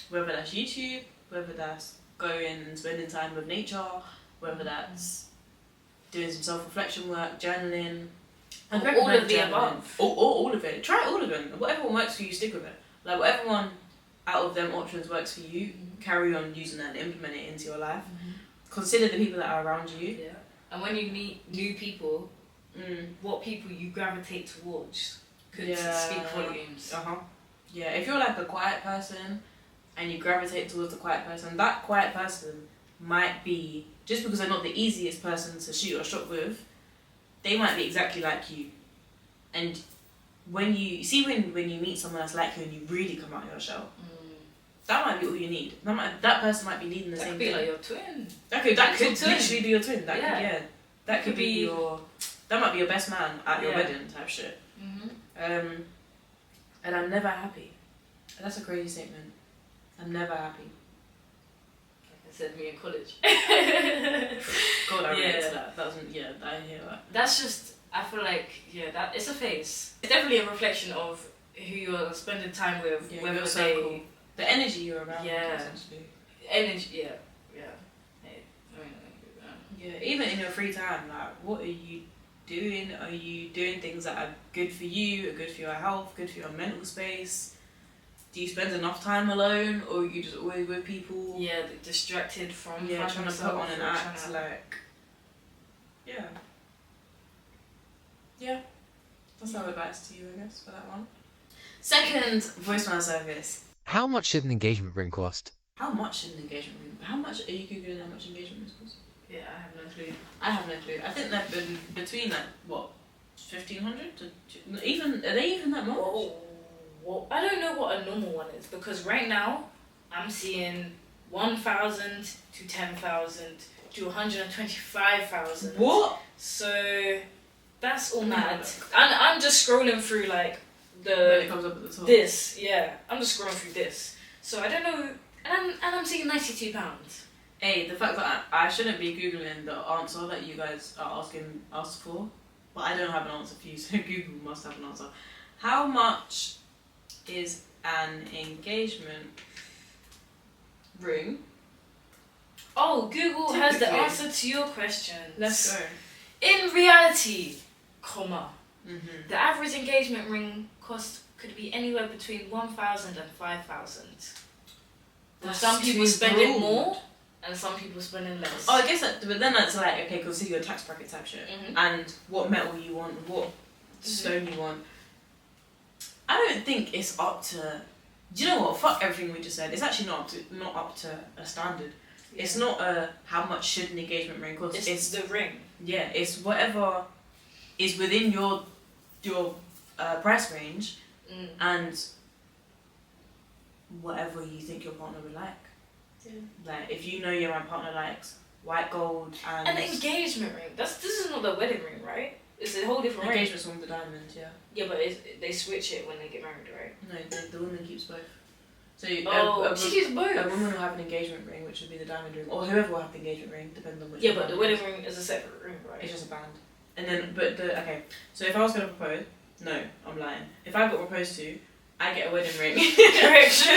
Whether that's YouTube, whether that's going and spending time with nature, whether that's doing some self-reflection work, journaling. And all of the above. All of it. Try all of them. Whatever one works for you, stick with it. Like, whatever one out of them options works for you, carry on using that and implement it into your life. Consider the people that are around you. Yeah. And when you meet new people, what people you gravitate towards could speak volumes. Yeah, if you're like a quiet person and you gravitate towards the quiet person, that quiet person might be, just because they're not the easiest person to shoot a shot with, they might be exactly like you. And when you meet someone that's like you and you really come out of your shell, that might be all you need. That person might be needing the same thing. That could be like your twin. That could literally be your twin. That could be your. That might be your best man at your wedding type shit. And I'm never happy. That's a crazy statement. I'm never happy. Like I said, me in college. God, I relate to that. That wasn't. Yeah, I hear that. That's just. I feel like that it's a phase. It's definitely a reflection of who you're spending time with. Whether your circle. The energy you're around. Essentially. Energy. Yeah. Yeah, even in your free time, like, what are you doing? Are you doing things that are good for you, are good for your health, good for your mental space? Do you spend enough time alone, or are you just always with people? Yeah, distracted from trying to put on an act, like, that's our advice to you, I guess, for that one. Second, voicemail service. How much should an engagement ring cost? How much should an engagement ring? How much are you googling? How much engagement rings cost? Yeah, I have no clue. I think they've been between like what, 1,500 to even. Are they even that much? Well, I don't know what a normal one is because right now I'm seeing 1,000 to 10,000 to 125,000. What? So that's all mad. And I'm just scrolling through like when it comes up at the top. This, I'm just scrolling through this. So I don't know, and I'm seeing £92. Hey, the fact that I shouldn't be googling the answer that you guys are asking us for, but I don't have an answer for you, so Google must have an answer. How much is an engagement ring? Oh, Google has the answer to your question. Let's go. In reality, the average engagement ring cost could be anywhere between 1,000 and 5,000. Some people spending more, and some people spending less. Oh, I guess but then that's like, okay, consider your tax bracket type shit, and what metal you want, what stone you want. I don't think it's up to. Do you know what? Fuck everything we just said. It's actually not up to a standard. Yeah. It's not how much should an engagement ring cost. It's the ring. Yeah, it's whatever is within your price range, and whatever you think your partner would like. Yeah. Like if you know your partner likes white gold and an engagement ring. This is not the wedding ring, right? It's a whole different ring. Engagement's one with the diamond, yeah. Yeah, but they switch it when they get married, right? No, the woman keeps both. So she keeps both. A woman will have an engagement ring, which would be the diamond ring, or whoever will have the engagement ring, depending on which. Yeah, but the wedding ring is a separate ring, right? It's just a band. And then, so if I was gonna propose, no, I'm lying. If I got proposed to, I get a wedding ring. Correction.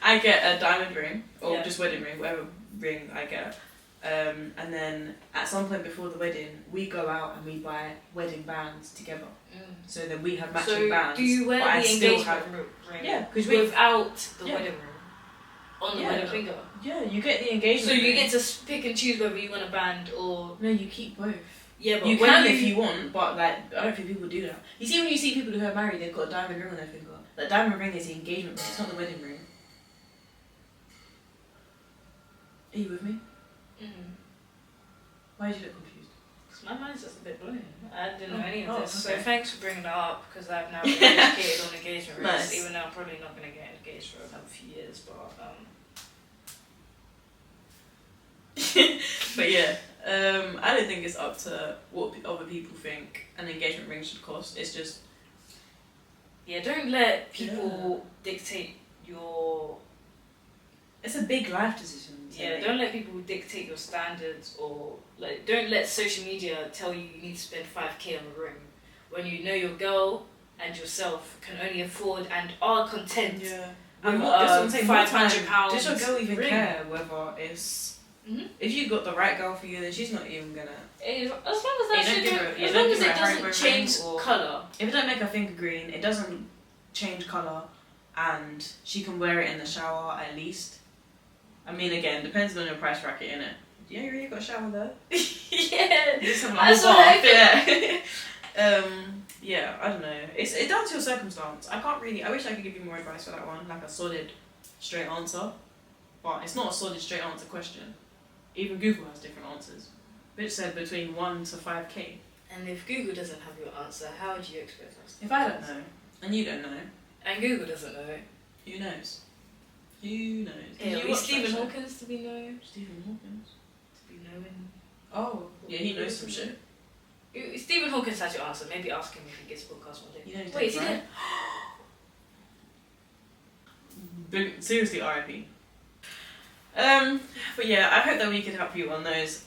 I get a diamond ring, or just wedding ring, whatever ring I get. And then at some point before the wedding, we go out and we buy wedding bands together. So then we have matching bands. Do you wear the engagement ring? Yeah, because without the wedding ring on the wedding finger. Yeah, you get the engagement. So you get to pick and choose whether you want a band or no. You keep both. Yeah, but you can if you want, but like I don't think people do that. You see, when you see people who are married, they've got a diamond ring on their finger. That diamond ring is the engagement ring. It's not the wedding ring. Are you with me? Why did you look confused? Because my mind's just a bit blown. I didn't know any of this. Okay. So thanks for bringing that up because I've now been educated on engagement rings, even though I'm probably not going to get engaged for another few years. But but yeah, I don't think it's up to what other people think an engagement ring should cost. It's just don't let people dictate your. It's a big life decision. Yeah, don't let people dictate your standards or like don't let social media tell you need to spend 5k on a ring when you know your girl and yourself can only afford and are content. Yeah. And £500. Does your girl even care whether it's if you got the right girl for you, then she's not even gonna. As long as it doesn't change colour. If it don't make her finger green, it doesn't change colour, and she can wear it in the shower at least. I mean, again, depends on your price bracket, innit? Yeah, you really got a shower there. Yeah, I don't know. It's down to your circumstance. I wish I could give you more advice for that one, like a solid, straight answer. But it's not a solid, straight answer question. Even Google has different answers. Bitch said between 1 to 5k. And if Google doesn't have your answer, how would you expect us to? If I don't know, and you don't know, and Google doesn't know, who knows? Who knows? Did Yeah, you watch Stephen that show? Hawkins to be known. Stephen Hawkins. To be knowing. Oh, yeah, he knows some shit. Stephen Hawkins has your answer. Maybe ask him if he gets podcast one day. You know he's Wait, dead, is he right? dead? Seriously, RIP. But yeah, I hope that we could help you on those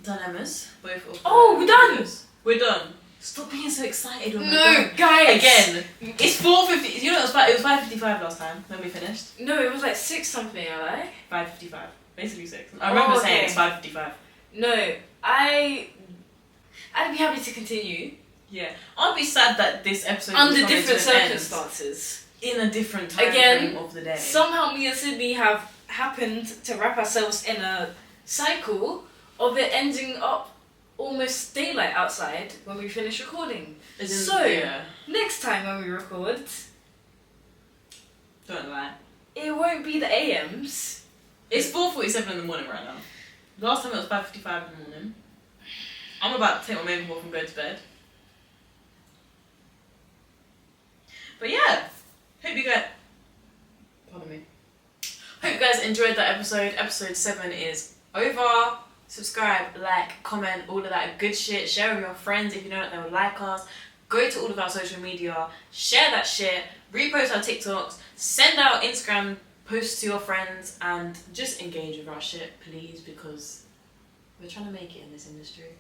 dilemmas. Both of Oh, we're done! We're done. Stop being so excited when we're No, done. guys! Again, it's 4:50. You know, it was 5:55 last time when we finished. No, it was like 6 something, alright? 5:55. Basically 6. I remember saying it's 5:55. No, I'd be happy to continue. Yeah. I'd be sad that this episode was Under coming different to an end circumstances. in a different time Again, frame of the day. Somehow me and Sydney have happened to wrap ourselves in a cycle of it ending up almost daylight outside when we finish recording. So, next time when we record, don't lie. it won't be the AMs. It's 4:47 in the morning right now. Last time it was 5:55 in the morning. I'm about to take my main walk and go to bed. But yeah, hope you guys. Pardon me. Hope you guys enjoyed that episode. Episode 7 is over. Subscribe, like, comment, all of that good shit. Share with your friends if you know that they would like us. Go to all of our social media. Share that shit. Repost our TikToks. Send out Instagram posts to your friends. And just engage with our shit, please. Because we're trying to make it in this industry.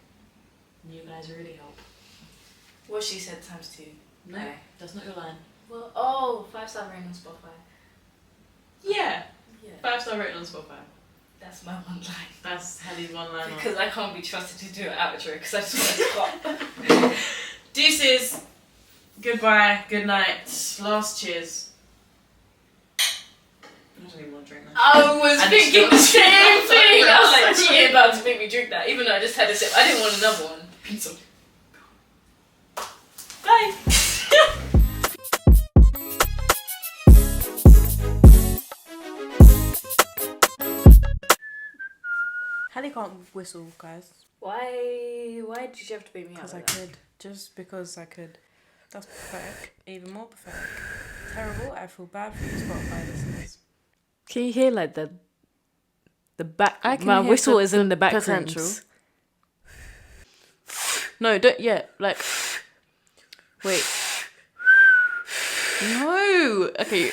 And you guys really help. What she said times 2. No, that's not your line. Well, 5-star rating on Spotify. Yeah. Yeah. 5-star rating on Spotify. That's my one line. That's Hally's one line. Because I can't be trusted to do an outro because I just want to stop. Deuces. Goodbye. Good night. Last cheers. I don't even want to drink that. I was I thinking just the same don't- thing. I was like, she ain't about to make me drink that. Even though I just had a sip. I didn't want another one. Pizza. Bye. Hallie can't whistle, guys. Why did you have to beat me out? Because I could. Just because I could. That's pathetic. Even more pathetic. Terrible. I feel bad for you Spotify listeners. Can you hear like the back? I can my hear whistle the is in the background. potential. No, don't yet. Like, wait. No. Okay.